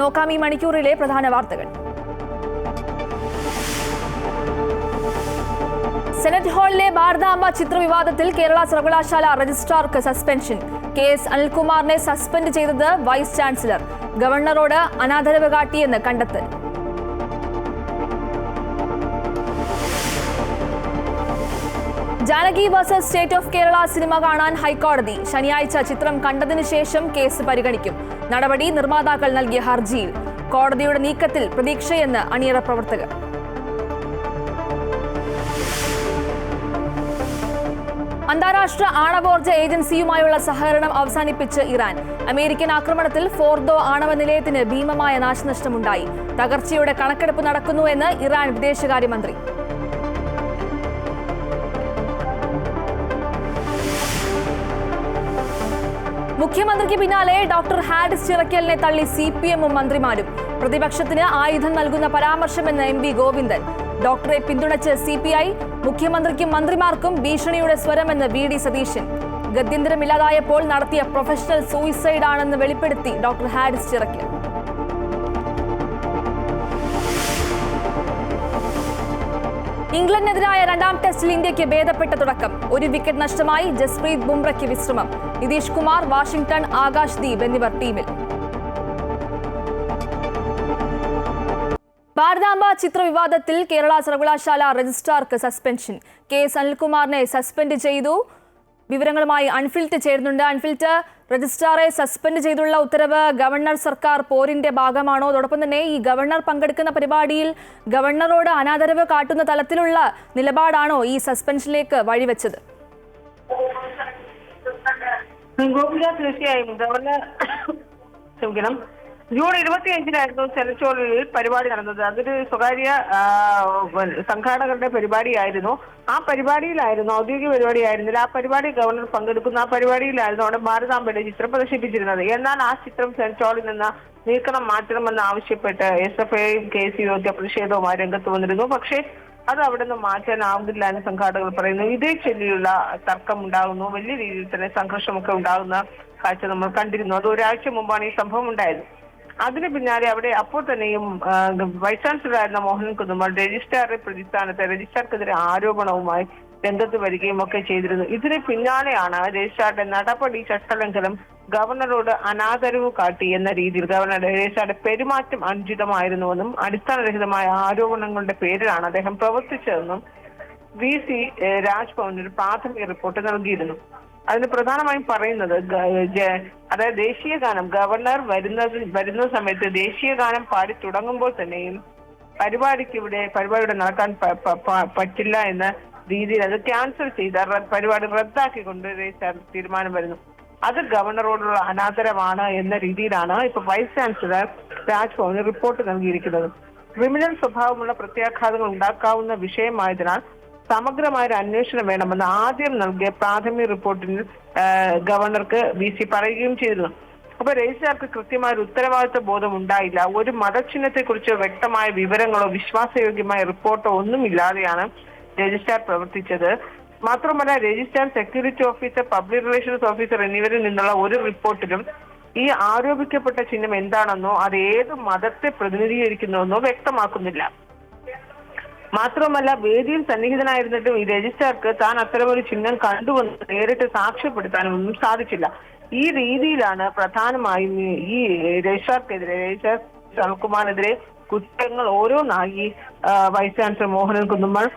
നോക്കാം ഈ മണിക്കൂറിലെ പ്രധാന വാർത്തകൾ. സെനറ്റ് ഹാളിലെ ഭാരതാംബ ചിത്രവിവാദത്തിൽ കേരള സർവകലാശാല രജിസ്ട്രാർക്ക് സസ്പെൻഷൻ. KS അനിൽകുമാറിനെ സസ്പെൻഡ് ചെയ്തത് വൈസ് ചാൻസലർ. ഗവർണറോട് അനാദരവ് കാട്ടിയെന്ന് കണ്ടെത്തൽ. Janaki versus state of Kerala cinema കാണാൻ ഹൈക്കോടതി. ശനിയാഴ്ച ചിത്രം കണ്ടതിനു ശേഷം കേസ് പരിഗണിക്കും. നടപടി നിർമ്മാതാക്കൾ നൽകിയ ഹർജിയിൽ. കോടതിയുടെ നീക്കത്തിൽ പ്രതീക്ഷയെന്ന് അണിയറ പ്രവർത്തകർ. അന്താരാഷ്ട്ര ആണവോർജ്ജ ഏജൻസിയുമായുള്ള സഹകരണം അവസാനിപ്പിച്ച് ഇറാൻ. അമേരിക്കൻ ആക്രമണത്തിൽ ഫോർദോ ആണവ നിലയത്തിന് ഭീമമായ നാശനഷ്ടമുണ്ടായി. തകർച്ചയുടെ കണക്കെടുപ്പ് നടക്കുന്നുവെന്ന് ഇറാൻ വിദേശകാര്യമന്ത്രി. മുഖ്യമന്ത്രിക്ക് പിന്നാലെ ഡോക്ടർ ഹാരിസ് ചിറക്കലിനെ തള്ളി CPM-ഉം മന്ത്രിമാരും. പ്രതിപക്ഷത്തിന് ആയുധം നൽകുന്ന പരാമർശമെന്ന് MP ഗോവിന്ദൻ. ഡോക്ടറെ പിന്തുണച്ച് CPI. മുഖ്യമന്ത്രിക്കും മന്ത്രിമാർക്കും ഭീഷണിയുടെ സ്വരമെന്ന് VD സതീശൻ. ഗത്യന്തരമില്ലാതായപ്പോൾ നടത്തിയ പ്രൊഫഷണൽ സൂയിസൈഡ് ആണെന്ന് വെളിപ്പെടുത്തി ഡോക്ടർ ഹാരിസ് ചിറക്കൽ. ഇംഗ്ലണ്ടിനെതിരായ രണ്ടാം ടെസ്റ്റിൽ ഇന്ത്യക്ക് ഭേദപ്പെട്ട തുടക്കം. 1 വിക്കറ്റ് നഷ്ടമായി. ജസ്പ്രീത് ബുംറയ്ക്ക് വിശ്രമം. നിതീഷ് കുമാർ, വാഷിംഗ്ടൺ, ആകാശ് ദീപ് എന്നിവർ ടീമിൽ. ഭാരതാംബ ചിത്രവിവാദത്തിൽ കേരള സർവകലാശാല രജിസ്ട്രാർക്ക് സസ്പെൻഷൻ. KS അനിൽകുമാറിനെ സസ്പെൻഡ് ചെയ്തു. വിവരങ്ങളുമായി അൺഫിൽറ്റ് ചേരുന്നുണ്ട്. അൺഫിൽറ്റ്, രജിസ്ട്രാറെ സസ്പെൻഡ് ചെയ്തുള്ള ഉത്തരവ് ഗവർണർ സർക്കാർ പോരിന്റെ ഭാഗമാണോ? അതോടൊപ്പം തന്നെ ഈ ഗവർണർ പങ്കെടുക്കുന്ന പരിപാടിയിൽ ഗവർണറോട് അനാദരവ് കാട്ടുന്ന തലത്തിലുള്ള നിലപാടാണോ ഈ സസ്പെൻഷനിലേക്ക് വഴിവെച്ചത്? തീർച്ചയായും ഗവർണർ ജൂൺ 25-നായിരുന്നു സെനറ്റ് ഹാളിൽ പരിപാടി നടന്നത്. അതൊരു സ്വകാര്യ സംഘാടകരുടെ പരിപാടിയായിരുന്നു. ആ പരിപാടിയിലായിരുന്നു, ഔദ്യോഗിക പരിപാടിയായിരുന്നില്ല. ആ പരിപാടി ഗവർണർ പങ്കെടുക്കുന്ന ആ പരിപാടിയിലായിരുന്നു അവിടെ ഭാരതാംബയുടെ ചിത്രം പ്രദർശിപ്പിച്ചിരുന്നത്. എന്നാൽ ആ ചിത്രം സെനറ്റ് ഹാളിൽ നിന്ന് മാറ്റണമെന്ന് ആവശ്യപ്പെട്ട് SFIയും KSU ഒക്കെ പ്രതിഷേധവുമായി രംഗത്ത് വന്നിരുന്നു. പക്ഷേ അത് അവിടെ നിന്ന് മാറ്റാനാവുന്നില്ല എന്ന് സംഘാടകർ പറയുന്നു. ഇതേ ചൊല്ലിയുള്ള തർക്കം ഉണ്ടാകുന്നു. വലിയ രീതിയിൽ തന്നെ സംഘർഷമൊക്കെ ഉണ്ടാകുന്ന കാഴ്ച നമ്മൾ കണ്ടിരുന്നു. അത് ഒരാഴ്ച മുമ്പാണ് ഈ സംഭവം ഉണ്ടായത്. അതിന് പിന്നാലെ അവിടെ അപ്പോൾ തന്നെയും വൈസ് ചാൻസലറായിരുന്ന മോഹൻ കുന്നുമൽ രജിസ്ട്രാറുടെ പ്രതിസ്ഥാനത്ത് രജിസ്ട്രാർക്കെതിരെ ആരോപണവുമായി രംഗത്ത് വരികയും ഒക്കെ ചെയ്തിരുന്നു. ഇതിന് പിന്നാലെയാണ് രജിസ്ട്രാറുടെ നടപടി ചട്ടലംഘനം, ഗവർണറോട് അനാദരവ് കാട്ടി എന്ന രീതിയിൽ രജിസ്ട്രാറുടെ പെരുമാറ്റം അനുചിതമായിരുന്നുവെന്നും അടിസ്ഥാനരഹിതമായ ആരോപണങ്ങളുടെ പേരിലാണ് അദ്ദേഹം പ്രവർത്തിച്ചതെന്നും VC രാജ്ഭവൻ ഒരു പ്രാഥമിക റിപ്പോർട്ട് നൽകിയിരുന്നു. അതിന് പ്രധാനമായും പറയുന്നത് അതായത് ദേശീയഗാനം ഗവർണർ വരുന്ന സമയത്ത് ദേശീയഗാനം പാടി തുടങ്ങുമ്പോൾ തന്നെയും പരിപാടിയുടെ നടക്കാൻ പറ്റില്ല എന്ന രീതിയിൽ അത് ക്യാൻസൽ ചെയ്ത പരിപാടി റദ്ദാക്കിക്കൊണ്ട് തീരുമാനം വരുന്നു. അത് ഗവർണറോടുള്ള അനാദരവാണ് എന്ന രീതിയിലാണ് ഇപ്പൊ വൈസ് ചാൻസലർ രാജ്ഭവന് റിപ്പോർട്ട് നൽകിയിരിക്കുന്നത്. ക്രിമിനൽ സ്വഭാവമുള്ള പ്രത്യാഘാതങ്ങൾ ഉണ്ടാക്കാവുന്ന വിഷയമായതിനാൽ സമഗ്രമായ ഒരു അന്വേഷണം വേണമെന്ന് ആദ്യം നൽകിയ പ്രാഥമിക റിപ്പോർട്ടിൽ ഗവർണർക്ക് VC പറയുകയും ചെയ്തിരുന്നു. അപ്പൊ രജിസ്ട്രാർക്ക് കൃത്യമായ ഒരു ഉത്തരവാദിത്വ ബോധം ഉണ്ടായില്ല. ഒരു മതചിഹ്നത്തെ കുറിച്ച് വ്യക്തമായ വിവരങ്ങളോ വിശ്വാസയോഗ്യമായ റിപ്പോർട്ടോ ഒന്നുമില്ലാതെയാണ് രജിസ്ട്രാർ പ്രവർത്തിച്ചത്. മാത്രമല്ല registrar, security officer, public relations officer എന്നിവരിൽ നിന്നുള്ള ഒരു റിപ്പോർട്ടിലും ഈ ആരോപിക്കപ്പെട്ട ചിഹ്നം എന്താണെന്നോ അത് ഏത് മതത്തെ പ്രതിനിധീകരിക്കുന്നുവെന്നോ വ്യക്തമാക്കുന്നില്ല. മാത്രമല്ല വേദിയിൽ സന്നിഹിതനായിരുന്നിട്ടും ഈ രജിസ്ട്രാർക്ക് താൻ അത്തരമൊരു ചിഹ്നം കണ്ടുവന്ന് നേരിട്ട് സാക്ഷ്യപ്പെടുത്താനും ഒന്നും സാധിച്ചില്ല. ഈ രീതിയിലാണ് പ്രധാനമായും ഈ രജിസ്ട്രാർ അനിൽകുമാറിനെതിരെ കുറ്റങ്ങൾ ഓരോന്നായി vice chancellor Mohanan Kunnummal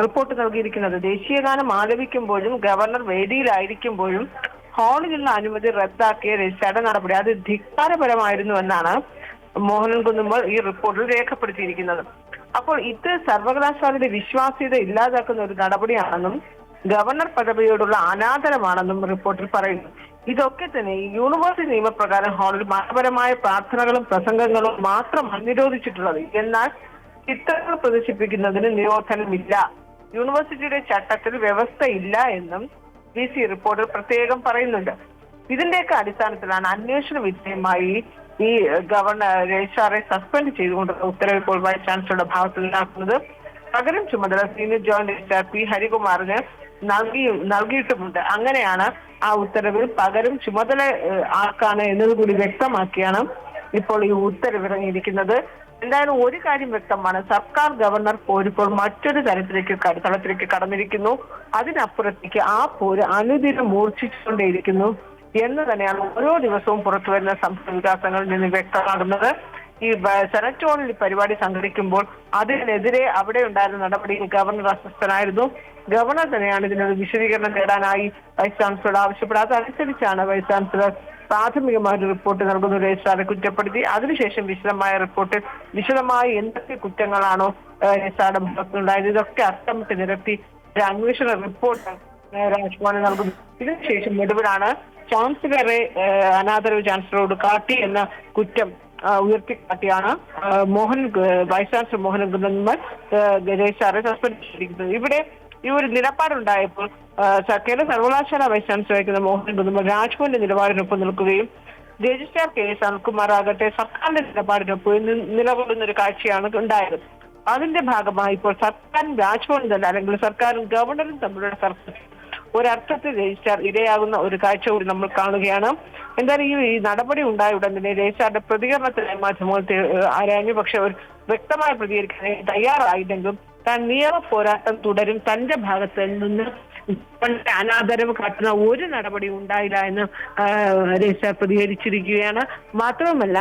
report നൽകിയിരിക്കുന്നത്. ദേശീയഗാനം ആലപിക്കുമ്പോഴും ഗവർണർ വേദിയിലായിരിക്കുമ്പോഴും ഹാളിലുള്ള അനുമതി റദ്ദാക്കിയ രജിസ്ട്രാറുടെ നടപടി അത് ധിക്കാരപരമായിരുന്നു എന്നാണ് മോഹനൻ കുന്നുമ്മൽ ഈ റിപ്പോർട്ടിൽ രേഖപ്പെടുത്തിയിരിക്കുന്നത്. അപ്പോൾ ഇത് സർവകലാശാലയുടെ വിശ്വാസ്യത ഇല്ലാതാക്കുന്ന ഒരു നടപടിയാണെന്നും ഗവർണർ പദവിയോടുള്ള അനാദരമാണെന്നും റിപ്പോർട്ടിൽ പറയുന്നു. ഇതൊക്കെ തന്നെ യൂണിവേഴ്സിറ്റി നിയമപ്രകാരം ഹാളിൽ മതപരമായ പ്രാർത്ഥനകളും പ്രസംഗങ്ങളും മാത്രമാണ് നിരോധിച്ചിട്ടുള്ളത്. എന്നാൽ ചിത്രങ്ങൾ പ്രദർശിപ്പിക്കുന്നതിന് നിരോധനമില്ല. യൂണിവേഴ്സിറ്റിയുടെ ചട്ടത്തിൽ വ്യവസ്ഥയില്ല എന്നും VC റിപ്പോർട്ടിൽ പ്രത്യേകം പറയുന്നുണ്ട്. ഇതിന്റെയൊക്കെ അടിസ്ഥാനത്തിലാണ് അന്വേഷണ വിധേയമായി ഈ ഗവർണർ രജിസ്ട്രാറെ സസ്പെൻഡ് ചെയ്തുകൊണ്ടുള്ള ഉത്തരവ് ഇപ്പോൾ വൈസ് ചാൻസലറുടെ ഭാഗത്ത് നിന്നാക്കുന്നത്. പകരം ചുമതല സീനിയർ ജോയിന്റ് രജിസ്ട്രാർ P ഹരികുമാറിന് നൽകിയിട്ടുമുണ്ട്. അങ്ങനെയാണ് ആ ഉത്തരവിൽ പകരം ചുമതല ആർക്കാണ് എന്നതുകൂടി വ്യക്തമാക്കിയാണ് ഇപ്പോൾ ഈ ഉത്തരവിറങ്ങിയിരിക്കുന്നത്. എന്തായാലും ഒരു കാര്യം വ്യക്തമാണ്, സർക്കാർ ഗവർണർ പോരിപ്പോൾ മറ്റൊരു തലത്തിലേക്ക് കടന്നിരിക്കുന്നു. അതിനപ്പുറത്തേക്ക് ആ പോര് അനുദിനം മൂർച്ഛിച്ചുകൊണ്ടേയിരിക്കുന്നു എന്ന് തന്നെയാണ് ഓരോ ദിവസവും പുറത്തു വരുന്ന സംഭവ വികാസങ്ങളിൽ നിന്ന് വ്യക്തമാകുന്നത്. ഈ സെനറ്റ് ഹാളിൽ പരിപാടി സംഘടിക്കുമ്പോൾ അതിനെതിരെ അവിടെ ഉണ്ടായിരുന്ന നടപടിയിൽ ഗവർണർ അസ്വസ്ഥനായിരുന്നു. ഗവർണർ തന്നെയാണ് ഇതിനൊരു വിശദീകരണം നേടാനായി വൈസ് ചാൻസലറോട് ആവശ്യപ്പെട്ടത്. അതനുസരിച്ചാണ് വൈസ് ചാൻസലർ പ്രാഥമികമായ ഒരു റിപ്പോർട്ട് നൽകുന്ന രജിസ്ട്രാറെ കുറ്റപ്പെടുത്തി. അതിനുശേഷം വിശദമായി എന്തൊക്കെ കുറ്റങ്ങളാണോ രജിസ്ട്രാറുടെ ഭാഗത്തുണ്ടായത് ഇതൊക്കെ അക്കമിട്ട് നിരത്തി ഒരു അന്വേഷണ റിപ്പോർട്ട് രാജ്ഭവന് നൽകുന്നു. ഇതിനുശേഷം ഒടുവിലാണ് ചാൻസലറെ അനാദരവ് ചാൻസലറോട് കാട്ടി എന്ന കുറ്റം ഉയർത്തിക്കാട്ടിയാണ് വൈസ് ചാൻസലർ മോഹൻ കുന്നമ്മൽ രജിസ്ട്രാറെ സസ്പെൻഡ് ചെയ്തിരിക്കുന്നത്. ഇവിടെ ഈ ഒരു നിലപാടുണ്ടായപ്പോൾ കേരള സർവകലാശാല വൈസ് ചാൻസലറായിരിക്കുന്ന മോഹൻ കുന്നമ്മൽ രാജ്ഭവന്റെ നിലപാടിനൊപ്പം നിൽക്കുകയും രജിസ്ട്രാർ KS അനിൽകുമാർ ആകട്ടെ സർക്കാരിന്റെ നിലപാടിനൊപ്പം നിലകൊള്ളുന്ന ഒരു കാഴ്ചയാണ് ഉണ്ടായത്. അതിന്റെ ഭാഗമായി ഇപ്പോൾ സർക്കാരും രാജ്ഭവനും തന്നെ അല്ലെങ്കിൽ സർക്കാരും ഗവർണറും തമ്മിലുള്ള സർക്കാർ ഒരർത്ഥത്തിൽ രജിസ്ട്രാർ ഇരയാകുന്ന ഒരു കാഴ്ച കൂടി നമ്മൾ കാണുകയാണ്. എന്തായാലും ഈ നടപടി ഉണ്ടായ ഉടൻ തന്നെ രജിസ്ട്രാറുടെ പ്രതികരണത്തിനായി മാധ്യമങ്ങൾ ആരാഞ്ഞു. പക്ഷെ ഒരു വ്യക്തമായി പ്രതികരിക്കാൻ തയ്യാറായില്ലെങ്കിലും താൻ നിയമ പോരാട്ടം തുടരും, തന്റെ ഭാഗത്ത് നിന്ന് അനാദരവ് കാട്ടുന്ന ഒരു നടപടി ഉണ്ടായില്ല എന്ന് രജിസ്ട്രാർ പ്രതികരിച്ചിരിക്കുകയാണ്. മാത്രവുമല്ല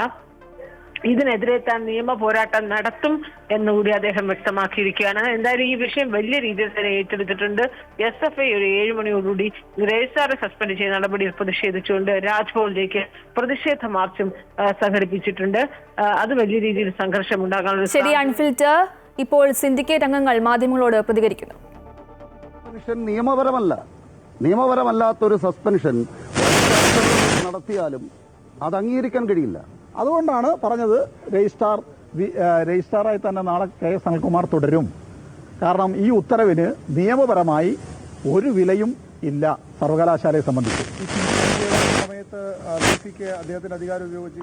ഇതിനെതിരെ താൻ നിയമ പോരാട്ടം നടത്തും എന്നുകൂടി അദ്ദേഹം വ്യക്തമാക്കിയിരിക്കുകയാണ്. എന്തായാലും ഈ വിഷയം വലിയ രീതിയിൽ തന്നെ ഏറ്റെടുത്തിട്ടുണ്ട്. SFI ഒരു 7 മണിയോടുകൂടി രജിസ്ട്രാറെ സസ്പെൻഡ് ചെയ്ത നടപടിയിൽ പ്രതിഷേധിച്ചുകൊണ്ട് രാജ്ഭവനിലേക്ക് പ്രതിഷേധ മാർച്ചും സംഘടിപ്പിച്ചിട്ടുണ്ട്. അത് വലിയ രീതിയിൽ സംഘർഷം ഉണ്ടാകാനുള്ള ശരി അൺഫിൽറ്റർ, ഇപ്പോൾ സിൻഡിക്കേറ്റ് അംഗങ്ങൾ മാധ്യമങ്ങളോട് പ്രതികരിക്കുന്നു. നിയമപരമല്ലാത്തൊരു സസ്പെൻഷൻ നടത്തിയാലും അത് അംഗീകരിക്കാൻ കഴിയില്ല. അതുകൊണ്ടാണ് പറഞ്ഞത് രജിസ്ട്രാറായി തന്നെ നാളെ KS അനിൽകുമാർ തുടരും. കാരണം ഈ ഉത്തരവിന് നിയമപരമായി ഒരു വിലയും ഇല്ല സർവകലാശാലയെ സംബന്ധിച്ച്.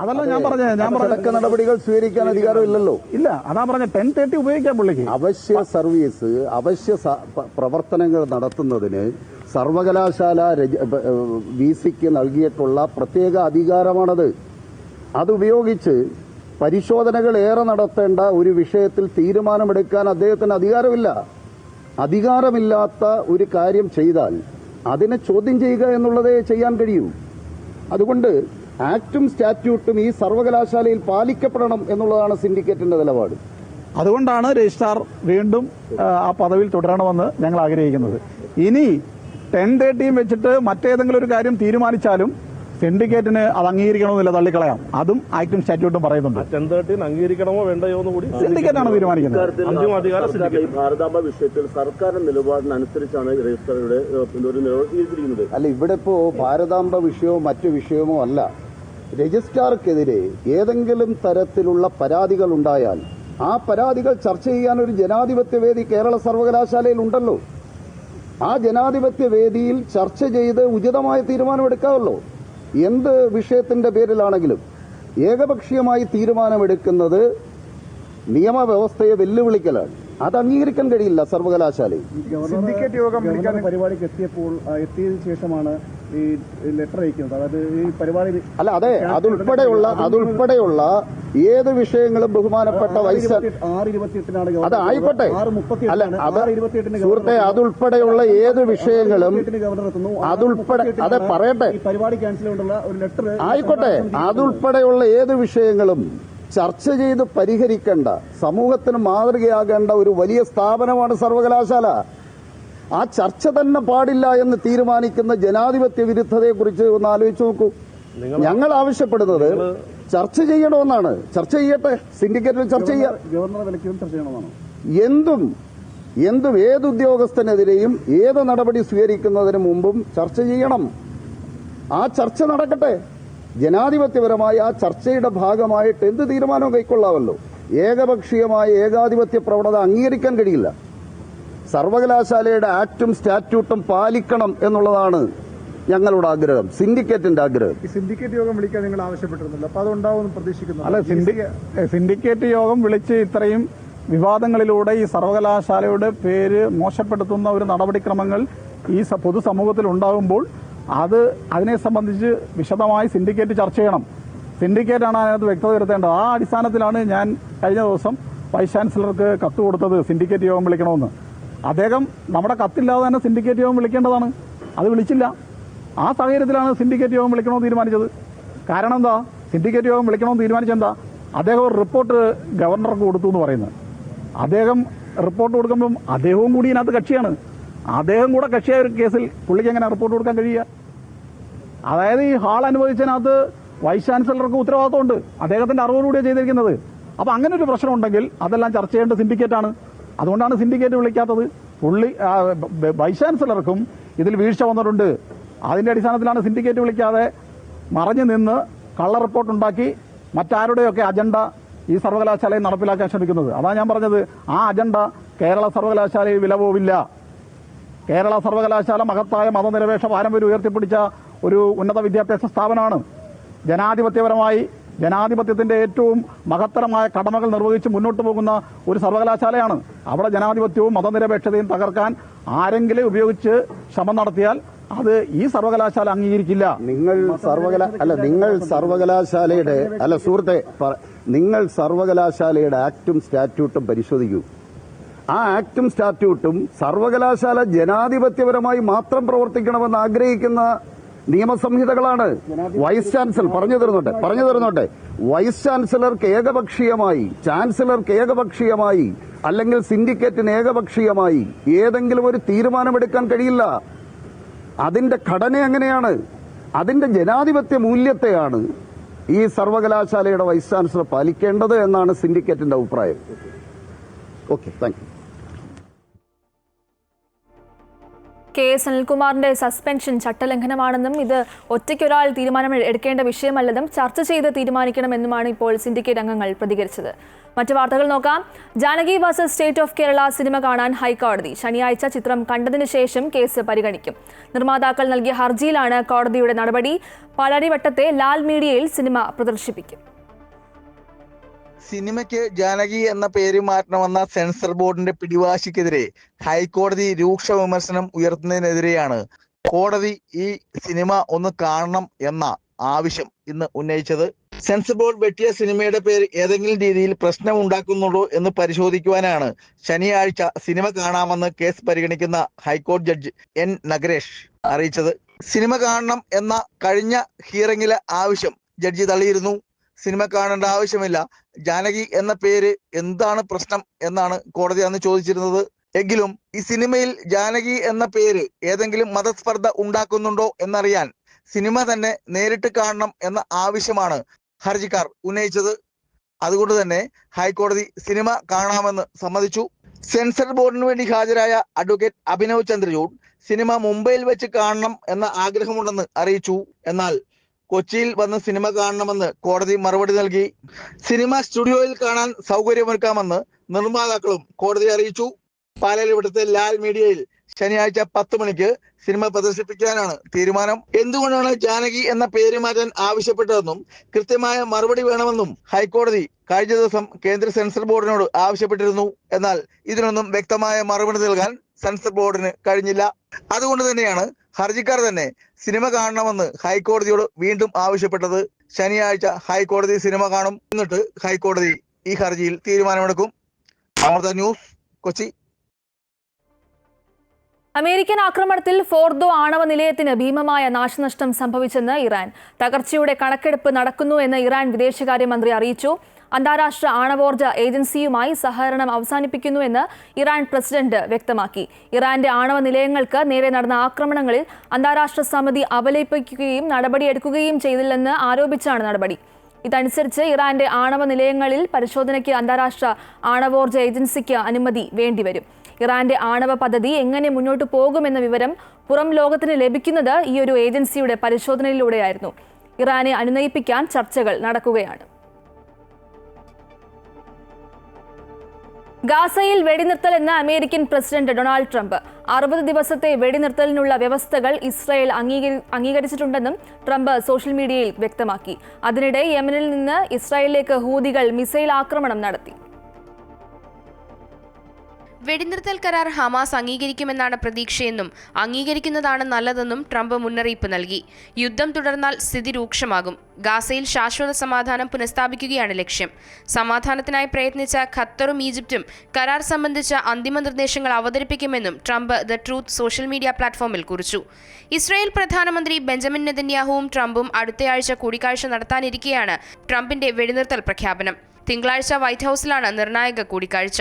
അതല്ല ഞാൻ പറഞ്ഞ നടപടികൾ സ്വീകരിക്കാൻ അധികാരമില്ലല്ലോ. ഇല്ല, അതാ പറഞ്ഞ 1030 ഉപയോഗിക്കാൻ പുള്ളിക്ക്. അവശ്യ പ്രവർത്തനങ്ങൾ നടത്തുന്നതിന് സർവകലാശാല VCക്ക് നൽകിയിട്ടുള്ള പ്രത്യേക അധികാരമാണത്. അതുപയോഗിച്ച് പരിശോധനകൾ ഏറെ നടത്തേണ്ട ഒരു വിഷയത്തിൽ തീരുമാനമെടുക്കാൻ അദ്ദേഹത്തിന് അധികാരമില്ല. അധികാരമില്ലാത്ത ഒരു കാര്യം ചെയ്താൽ അതിനെ ചോദ്യം ചെയ്യുക എന്നുള്ളതേ ചെയ്യാൻ കഴിയൂ. അതുകൊണ്ട് ആക്ടും സ്റ്റാറ്റ്യൂട്ടും ഈ സർവകലാശാലയിൽ പാലിക്കപ്പെടണം എന്നുള്ളതാണ് സിൻഡിക്കേറ്റിന്റെ നിലപാട്. അതുകൊണ്ടാണ് രജിസ്ട്രാർ വീണ്ടും ആ പദവിയിൽ തുടരണമെന്ന് ഞങ്ങൾ ആഗ്രഹിക്കുന്നത്. ഇനി 1030 വെച്ചിട്ട് മറ്റേതെങ്കിലും ഒരു കാര്യം തീരുമാനിച്ചാലും സിൻഡിക്കേറ്റിന് അത് അംഗീകരിക്കണമെന്നില്ല, തള്ളിക്കളയാം. അതും ആക്ടും സ്റ്റാറ്റ്യൂട്ടും പറയുന്നുണ്ട്. 1030 അംഗീകരിക്കണമോ വേണ്ടയോ എന്ന് കൂടി സിൻഡിക്കേറ്റാണ് തീരുമാനിക്കുന്നത്. ഭാരതാംബ വിഷയത്തിൽ സർക്കാരിന്റെ നിലപാടിനനുസരിച്ചാണ് രജിസ്ട്രാറുടെ നിലപാട്. അല്ല, ഇവിടെ ഇപ്പോ ഭാരതാംബ വിഷയമോ മറ്റു വിഷയമോ അല്ല. രജിസ്ട്രാർക്കെതിരെ ഏതെങ്കിലും തരത്തിലുള്ള പരാതികൾ ഉണ്ടായാൽ ആ പരാതികൾ ചർച്ച ചെയ്യാൻ ഒരു ജനാധിപത്യ വേദി കേരള സർവകലാശാലയിൽ ഉണ്ടല്ലോ. ആ ജനാധിപത്യ വേദിയിൽ ചർച്ച ചെയ്ത് ഉചിതമായ തീരുമാനമെടുക്കാമല്ലോ. എന്ത് വിഷയത്തിന്റെ പേരിലാണെങ്കിലും ഏകപക്ഷീയമായി തീരുമാനമെടുക്കുന്നത് നിയമവ്യവസ്ഥയെ വെല്ലുവിളിക്കലാണ്. അത് അംഗീകരിക്കാൻ കഴിയില്ല സർവകലാശാലയിൽ. സിൻഡിക്കേറ്റ് യോഗം വിളിക്കാൻ പരിപാടിക്ക് എത്തിയതിനു ശേഷമാണ് ഈ ലെറ്റർ അയക്കുന്നത്. അതായത് ഈ പരിപാടി അല്ല, അതെ, അതുൾപ്പെടെയുള്ള ഏത് വിഷയങ്ങളും ബഹുമാനപ്പെട്ട വൈസ് അത് ആയിക്കോട്ടെ. അല്ല, സുഹൃത്തെ, അതുൾപ്പെടെയുള്ള ഏത് വിഷയങ്ങളും അത് പറയട്ടെ, പരിപാടി ക്യാൻസൽ ചെയ്തുള്ള ഒരു ലെറ്റർ ആയിക്കോട്ടെ. അതുൾപ്പെടെയുള്ള ഏത് വിഷയങ്ങളും ചർച്ച ചെയ്ത് പരിഹരിക്കേണ്ട, സമൂഹത്തിന് മാതൃകയാകേണ്ട ഒരു വലിയ സ്ഥാപനമാണ് സർവകലാശാല. ആ ചർച്ച തന്നെ പാടില്ല എന്ന് തീരുമാനിക്കുന്ന ജനാധിപത്യ വിരുദ്ധതയെക്കുറിച്ച് ഒന്ന് ആലോചിച്ച് നോക്കൂ. ഞങ്ങൾ ആവശ്യപ്പെടുന്നത് ചർച്ച ചെയ്യണമെന്നാണ്. ചർച്ച ചെയ്യട്ടെ, സിൻഡിക്കേറ്റിൽ ചർച്ച ചെയ്യാം. എന്തും ഏത് ഉദ്യോഗസ്ഥനെതിരെയും ഏത് നടപടി സ്വീകരിക്കുന്നതിന് മുമ്പും ചർച്ച ചെയ്യണം. ആ ചർച്ച നടക്കട്ടെ. ജനാധിപത്യപരമായ ആ ചർച്ചയുടെ ഭാഗമായിട്ട് എന്ത് തീരുമാനവും കൈക്കൊള്ളാമല്ലോ. ഏകപക്ഷീയമായ ഏകാധിപത്യ പ്രവണത അംഗീകരിക്കാൻ കഴിയില്ല. സർവകലാശാലയുടെ ആക്ടും സ്റ്റാറ്റ്യൂട്ടും പാലിക്കണം എന്നുള്ളതാണ് ഞങ്ങളുടെ ആഗ്രഹം, സിൻഡിക്കേറ്റിന്റെ ആഗ്രഹം. സിൻഡിക്കേറ്റ് യോഗം വിളിക്കാൻ നിങ്ങൾ ആവശ്യപ്പെട്ടിരുന്നില്ല, അപ്പൊ അതുണ്ടാവും പ്രതീക്ഷിക്കുന്നു. അല്ല, സിൻഡിക്കേറ്റ് യോഗം വിളിച്ച് ഇത്രയും വിവാദങ്ങളിലൂടെ ഈ സർവകലാശാലയുടെ പേര് മോശപ്പെടുത്തുന്ന ഒരു നടപടിക്രമങ്ങൾ ഈ പൊതുസമൂഹത്തിൽ ഉണ്ടാകുമ്പോൾ അതിനെ സംബന്ധിച്ച് വിശദമായി സിൻഡിക്കേറ്റ് ചർച്ച ചെയ്യണം. സിൻഡിക്കേറ്റാണ് അതിനകത്ത് വ്യക്തത വരുത്തേണ്ടത്. ആ അടിസ്ഥാനത്തിലാണ് ഞാൻ കഴിഞ്ഞ ദിവസം വൈസ് ചാൻസലർക്ക് കത്ത് കൊടുത്തത് സിൻഡിക്കേറ്റ് യോഗം വിളിക്കണമെന്ന്. അദ്ദേഹം നമ്മുടെ കത്തില്ലാതെ തന്നെ സിൻഡിക്കേറ്റ് യോഗം വിളിക്കേണ്ടതാണ്, അത് വിളിച്ചില്ല. ആ സാഹചര്യത്തിലാണ് സിൻഡിക്കേറ്റ് യോഗം വിളിക്കണമെന്ന് തീരുമാനിച്ചത്. കാരണം എന്താ? സിൻഡിക്കേറ്റ് യോഗം വിളിക്കണമെന്ന് തീരുമാനിച്ചെന്താ? അദ്ദേഹം ഒരു റിപ്പോർട്ട് ഗവർണർക്ക് കൊടുത്തു എന്ന് പറയുന്നത്. അദ്ദേഹം റിപ്പോർട്ട് കൊടുക്കുമ്പം അദ്ദേഹവും കൂടി ഇതിനകത്ത് കക്ഷിയാണ്. അദ്ദേഹം കൂടെ കക്ഷിയായ ഒരു കേസിൽ പുള്ളിക്ക് എങ്ങനെ റിപ്പോർട്ട് കൊടുക്കാൻ കഴിയുക? അതായത് ഈ ഹാൾ അനുവദിച്ചതിനകത്ത് വൈസ് ചാൻസലർക്ക് ഉത്തരവാദിത്തമുണ്ട്, അദ്ദേഹത്തിന്റെ അറിവോടുകൂടിയാണ് ചെയ്തിരിക്കുന്നത്. അപ്പോൾ അങ്ങനെ ഒരു പ്രശ്നം ഉണ്ടെങ്കിൽ അതെല്ലാം ചർച്ച ചെയ്യേണ്ട സിൻഡിക്കേറ്റാണ്. അതുകൊണ്ടാണ് സിൻഡിക്കേറ്റ് വിളിക്കാത്തത്. വൈസ് ചാൻസലർക്കും ഇതിൽ വീഴ്ച വന്നിട്ടുണ്ട്. അതിന്റെ അടിസ്ഥാനത്തിലാണ് സിൻഡിക്കേറ്റ് വിളിക്കാതെ മറഞ്ഞു നിന്ന് കള്ള റിപ്പോർട്ടുണ്ടാക്കി മറ്റാരുടെയൊക്കെ അജണ്ട ഈ സർവകലാശാലയിൽ നടപ്പിലാക്കാൻ ശ്രമിക്കുന്നത്. അതാണ് ഞാൻ പറഞ്ഞത്, ആ അജണ്ട കേരള സർവകലാശാലയിൽ വില പോവില്ല. കേരള സർവകലാശാല മഹത്തായ മതനിരപേക്ഷ പാരമ്പര്യം ഉയർത്തിപ്പിടിച്ച ഒരു ഉന്നത വിദ്യാഭ്യാസ സ്ഥാപനമാണ്. ജനാധിപത്യപരമായി ജനാധിപത്യത്തിന്റെ ഏറ്റവും മഹത്തരമായ കടമകൾ നിർവഹിച്ച് മുന്നോട്ട് പോകുന്ന ഒരു സർവകലാശാലയാണ്. അവിടെ ജനാധിപത്യവും മതനിരപേക്ഷതയും തകർക്കാൻ ആരെങ്കിലും ഉപയോഗിച്ച് ശ്രമം നടത്തിയാൽ അത് ഈ സർവകലാശാല അംഗീകരിക്കില്ല. നിങ്ങൾ സർവകലാശാലയുടെ ആക്ടും സ്റ്റാറ്റ്യൂട്ടും പരിശോധിക്കൂ. ആ ആക്ടും സ്റ്റാറ്റ്യൂട്ടും സർവകലാശാല ജനാധിപത്യപരമായി മാത്രം പ്രവർത്തിക്കണമെന്ന് ആഗ്രഹിക്കുന്ന നിയമസംഹിതകളാണ്. വൈസ് ചാൻസലർ പറഞ്ഞു തരുന്നുണ്ട് വൈസ് ചാൻസലർക്ക് ഏകപക്ഷീയമായി, ചാൻസലർക്ക് ഏകപക്ഷീയമായി അല്ലെങ്കിൽ സിൻഡിക്കേറ്റിന് ഏകപക്ഷീയമായി ഏതെങ്കിലും ഒരു തീരുമാനമെടുക്കാൻ കഴിയില്ല. അതിന്റെ ഘടന എങ്ങനെയാണ്? അതിന്റെ ജനാധിപത്യ മൂല്യത്തെയാണ് ഈ സർവകലാശാലയുടെ വൈസ് ചാൻസലർ പാലിക്കേണ്ടത് എന്നാണ് സിൻഡിക്കേറ്റിന്റെ അഭിപ്രായം. Okay, thank you. KS അനിൽകുമാറിന്റെ സസ്പെൻഷൻ ചട്ടലംഘനമാണെന്നും ഇത് ഒറ്റയ്ക്കൊരാൾ തീരുമാനം എടുക്കേണ്ട വിഷയമല്ലെന്നും ചർച്ച ചെയ്ത് തീരുമാനിക്കണമെന്നുമാണ് ഇപ്പോൾ സിൻഡിക്കേറ്റ് അംഗങ്ങൾ പ്രതികരിച്ചത്. മറ്റു വാർത്തകൾ നോക്കാം. Janaki versus state of Kerala cinema കാണാൻ ഹൈക്കോടതി. ശനിയാഴ്ച ചിത്രം കണ്ടതിന് ശേഷം കേസ് പരിഗണിക്കും. നിർമ്മാതാക്കൾ നൽകിയ ഹർജിയിലാണ് കോടതിയുടെ നടപടി. പാലാരിവട്ടത്തെ ലാൽ മീഡിയയിൽ സിനിമ പ്രദർശിപ്പിക്കും. സിനിമയ്ക്ക് ജാനകി എന്ന പേര് മാറ്റണമെന്ന സെൻസർ ബോർഡിന്റെ പിടിവാശിക്കെതിരെ ഹൈക്കോടതി രൂക്ഷ വിമർശനം ഉയർത്തുന്നതിനെതിരെയാണ് കോടതി ഈ സിനിമ ഒന്ന് കാണണം എന്ന ആവശ്യം ഇന്ന് ഉന്നയിച്ചത്. സെൻസർ ബോർഡ് വെട്ടിയ സിനിമയുടെ പേര് ഏതെങ്കിലും രീതിയിൽ പ്രശ്നം ഉണ്ടാക്കുന്നുണ്ടോ എന്ന് പരിശോധിക്കുവാനാണ് ശനിയാഴ്ച സിനിമ കാണാമെന്ന് കേസ് പരിഗണിക്കുന്ന ഹൈക്കോടതി ജഡ്ജി N നഗരേഷ് അറിയിച്ചത്. സിനിമ കാണണം എന്ന കഴിഞ്ഞ ഹിയറിംഗിലെ ആവശ്യം ജഡ്ജി തള്ളിയിരുന്നു. സിനിമ കാണേണ്ട ആവശ്യമില്ല, ജാനകി എന്ന പേര് എന്താണ് പ്രശ്നം എന്നാണ് കോടതി അന്ന് ചോദിച്ചിരുന്നത്. എങ്കിലും ഈ സിനിമയിൽ ജാനകി എന്ന പേര് ഏതെങ്കിലും മതസ്പർദ്ധ ഉണ്ടാക്കുന്നുണ്ടോ എന്നറിയാൻ സിനിമ തന്നെ നേരിട്ട് കാണണം എന്ന ആവശ്യമാണ് ഹർജിക്കാർ ഉന്നയിച്ചത്. അതുകൊണ്ട് തന്നെ ഹൈക്കോടതി സിനിമ കാണാമെന്ന് സമ്മതിച്ചു. സെൻസർ ബോർഡിന് വേണ്ടി ഹാജരായ അഡ്വക്കേറ്റ് അഭിനവ് ചന്ദ്രചൂഡ് സിനിമ മുംബൈയിൽ വെച്ച് കാണണം എന്ന ആഗ്രഹമുണ്ടെന്ന് അറിയിച്ചു. എന്നാൽ കൊച്ചിയിൽ വന്ന് സിനിമ കാണണമെന്ന് കോടതി മറുപടി നൽകി. സിനിമ സ്റ്റുഡിയോയിൽ കാണാൻ സൗകര്യമൊരുക്കാമെന്ന് നിർമ്മാതാക്കളും കോടതി അറിയിച്ചു. പാലാരിവട്ടത്തെ ലാൽ മീഡിയയിൽ ശനിയാഴ്ച 10 മണിക്ക് സിനിമ പ്രദർശിപ്പിക്കാനാണ് തീരുമാനം. എന്തുകൊണ്ടാണ് ജാനകി എന്ന പേര് മാറ്റാൻ ആവശ്യപ്പെട്ടതെന്നും കൃത്യമായ മറുപടി വേണമെന്നും ഹൈക്കോടതി കഴിഞ്ഞ ദിവസം കേന്ദ്ര സെൻസർ ബോർഡിനോട് ആവശ്യപ്പെട്ടിരുന്നു. എന്നാൽ ഇതിനൊന്നും വ്യക്തമായ മറുപടി നൽകാൻ സെൻസർ ബോർഡിന് കഴിഞ്ഞില്ല. അതുകൊണ്ട് തന്നെയാണ് ഹർജിക്കാർ തന്നെ സിനിമ കാണണമെന്ന് ഹൈക്കോടതിയോട് വീണ്ടും ആവശ്യപ്പെട്ടത്. ശനിയാഴ്ച ഹൈക്കോടതി സിനിമ കാണും. എന്നിട്ട് ഹൈക്കോടതി ഈ ഹർജിയിൽ തീരുമാനമെടുക്കും. അമൃത ന്യൂസ്, കൊച്ചി. അമേരിക്കൻ ആക്രമണത്തിൽ ഫോർദോ ആണവ നിലയത്തിന് ഭീമമായ നാശനഷ്ടം സംഭവിച്ചെന്ന് ഇറാൻ. തകർച്ചയുടെ കണക്കെടുപ്പ് നടക്കുന്നു എന്ന് ഇറാൻ വിദേശകാര്യമന്ത്രി അറിയിച്ചു. അന്താരാഷ്ട്ര ആണവോർജ ഏജൻസിയുമായി സഹകരണം അവസാനിപ്പിക്കുന്നുവെന്ന് ഇറാൻ പ്രസിഡന്റ് വ്യക്തമാക്കി. ഇറാന്റെ ആണവ നിലയങ്ങൾക്ക് നേരെ നടന്ന ആക്രമണങ്ങളിൽ അന്താരാഷ്ട്ര സമിതി അപലപിക്കുകയും നടപടിയെടുക്കുകയും ചെയ്തില്ലെന്ന് ആരോപിച്ചാണ് നടപടി. ഇതനുസരിച്ച് ഇറാന്റെ ആണവ നിലയങ്ങളിൽ പരിശോധനയ്ക്ക് അന്താരാഷ്ട്ര ആണവോർജ ഏജൻസിക്ക് അനുമതി വേണ്ടിവരും. ഇറാന്റെ ആണവ പദ്ധതി എങ്ങനെ മുന്നോട്ട് പോകുമെന്ന വിവരം പുറം ലോകത്തിന് ലഭിക്കുന്നത് ഈ ഒരു ഏജൻസിയുടെ പരിശോധനയിലൂടെയായിരുന്നു. ഇറാനെ അനുനയിപ്പിക്കാൻ ചർച്ചകൾ നടക്കുകയാണ്. ഗാസയിൽ വെടിനിർത്തൽ എന്ന അമേരിക്കൻ പ്രസിഡന്റ് ഡൊണാൾഡ് ട്രംപ് 60 ദിവസത്തെ വെടിനിർത്തലിനുള്ള വ്യവസ്ഥകൾ ഇസ്രായേൽ അംഗീകരിച്ചിട്ടുണ്ടെന്നും ട്രംപ് സോഷ്യൽ മീഡിയയിൽ വ്യക്തമാക്കി. അതിനിടെ യമനിൽ നിന്ന് ഇസ്രായേലിലേക്ക് ഹൂതികൾ മിസൈൽ ആക്രമണം നടത്തി. വെടിനിർത്തൽ കരാർ ഹമാസ് അംഗീകരിക്കുമെന്നാണ് പ്രതീക്ഷയെന്നും അംഗീകരിക്കുന്നതാണ് നല്ലതെന്നും ട്രംപ് മുന്നറിയിപ്പ് നൽകി. യുദ്ധം തുടർന്നാൽ സ്ഥിതി രൂക്ഷമാകും. ഗാസയിൽ ശാശ്വത സമാധാനം പുനഃസ്ഥാപിക്കുകയാണ് ലക്ഷ്യം. സമാധാനത്തിനായി പ്രയത്നിച്ച ഖത്തറും ഈജിപ്തും കരാർ സംബന്ധിച്ച അന്തിമ നിർദ്ദേശങ്ങൾ അവതരിപ്പിക്കുമെന്നും Trump the truth social media പ്ലാറ്റ്ഫോമിൽ കുറിച്ചു. ഇസ്രായേൽ പ്രധാനമന്ത്രി ബെഞ്ചമിൻ നെതന്യാഹുവും ട്രംപും അടുത്തയാഴ്ച കൂടിക്കാഴ്ച നടത്താനിരിക്കെയാണ് ട്രംപിന്റെ വെടിനിർത്തൽ പ്രഖ്യാപനം. തിങ്കളാഴ്ച വൈറ്റ് ഹൌസിലാണ് നിർണായക കൂടിക്കാഴ്ച.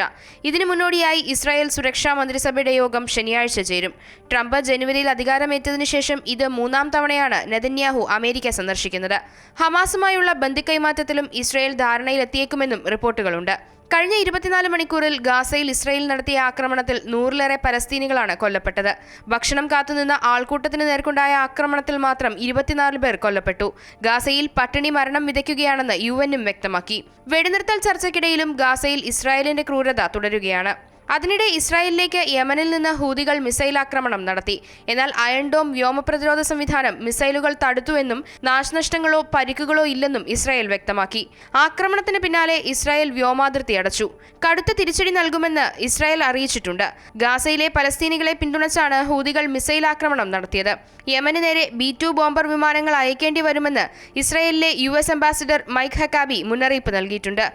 ഇതിനു മുന്നോടിയായി ഇസ്രായേൽ സുരക്ഷാ മന്ത്രിസഭയുടെ യോഗം ശനിയാഴ്ച ചേരും. ട്രംപ് ജനുവരിയിൽ അധികാരമേറ്റതിനു ശേഷം ഇത് 3ാം തവണയാണ് നെതന്യാഹു അമേരിക്ക സന്ദർശിക്കുന്നത്. ഹമാസുമായുള്ള ബന്ദിക്കൈമാറ്റത്തിലും ഇസ്രായേൽ ധാരണയിലെത്തിയേക്കുമെന്നും റിപ്പോർട്ടുകളുണ്ട്. കഴിഞ്ഞ 24 മണിക്കൂറിൽ ഗാസയിൽ ഇസ്രായേൽ നടത്തിയ ആക്രമണത്തിൽ 100ലേറെ പലസ്തീനികളാണ് കൊല്ലപ്പെട്ടത്. ഭക്ഷണം കാത്തുനിന്ന ആൾക്കൂട്ടത്തിന് നേർക്കുണ്ടായ ആക്രമണത്തിൽ മാത്രം 24 പേർ കൊല്ലപ്പെട്ടു. ഗാസയിൽ പട്ടിണി മരണം വിതയ്ക്കുകയാണെന്ന് UN വ്യക്തമാക്കി. വെടിനിർത്തൽ ചർച്ചയ്ക്കിടയിലും ഗാസയിൽ ഇസ്രായേലിന്റെ ക്രൂരത തുടരുകയാണ്. അതിനിടെ ഇസ്രായേലിലേക്ക് യമനിൽ നിന്ന് ഹൂതികൾ മിസൈൽ ആക്രമണം നടത്തി. എന്നാൽ അയൺ ഡോം വ്യോമപ്രതിരോധ സംവിധാനം മിസൈലുകൾ തടുത്തുവെന്നും നാശനഷ്ടങ്ങളോ പരിക്കുകളോ ഇല്ലെന്നും ഇസ്രായേൽ വ്യക്തമാക്കി. ആക്രമണത്തിന് പിന്നാലെ ഇസ്രായേൽ വ്യോമാതിർത്തി അടച്ചു. കടുത്ത തിരിച്ചടി നൽകുമെന്ന് ഇസ്രായേൽ അറിയിച്ചിട്ടുണ്ട്. ഗാസയിലെ പലസ്തീനികളെ പിന്തുണച്ചാണ് ഹൂതികൾ മിസൈൽ ആക്രമണം നടത്തിയത്. യമന് നേരെ B-2 ബോംബർ വിമാനങ്ങൾ അയക്കേണ്ടി വരുമെന്ന് ഇസ്രായേലിലെ US അംബാസിഡർ മൈക്ക് ഹക്കാബി മുന്നറിയിപ്പ് നൽകിയിട്ടുണ്ട്.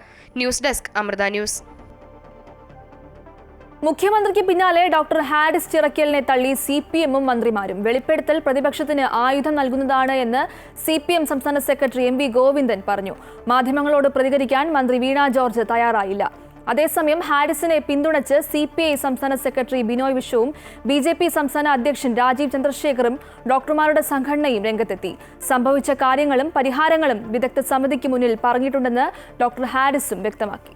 News desk Amrita news. മുഖ്യമന്ത്രിക്ക് പിന്നാലെ ഡോക്ടർ ഹാരിസ് ചിറക്കലിനെ തള്ളി CPM-ഉം മന്ത്രിമാരും. വെളിപ്പെടുത്തൽ പ്രതിപക്ഷത്തിന് ആയുധം നൽകുന്നതാണ് എന്ന് CPM സംസ്ഥാന സെക്രട്ടറി MV ഗോവിന്ദൻ പറഞ്ഞു. മാധ്യമങ്ങളോട് പ്രതികരിക്കാൻ മന്ത്രി വീണ ജോർജ് തയ്യാറായില്ല. അതേസമയം ഹാരിസിനെ പിന്തുണച്ച് CPI സംസ്ഥാന സെക്രട്ടറി ബിനോയ് വിശ്വവും BJP സംസ്ഥാന അധ്യക്ഷൻ രാജീവ് ചന്ദ്രശേഖറും ഡോക്ടർമാരുടെ സംഘടനയും രംഗത്തെത്തി. സംഭവിച്ച കാര്യങ്ങളും പരിഹാരങ്ങളും വിദഗ്ധ സമിതിക്ക് മുന്നിൽ പറഞ്ഞിട്ടുണ്ടെന്ന് ഡോക്ടർ ഹാരിസും വ്യക്തമാക്കി.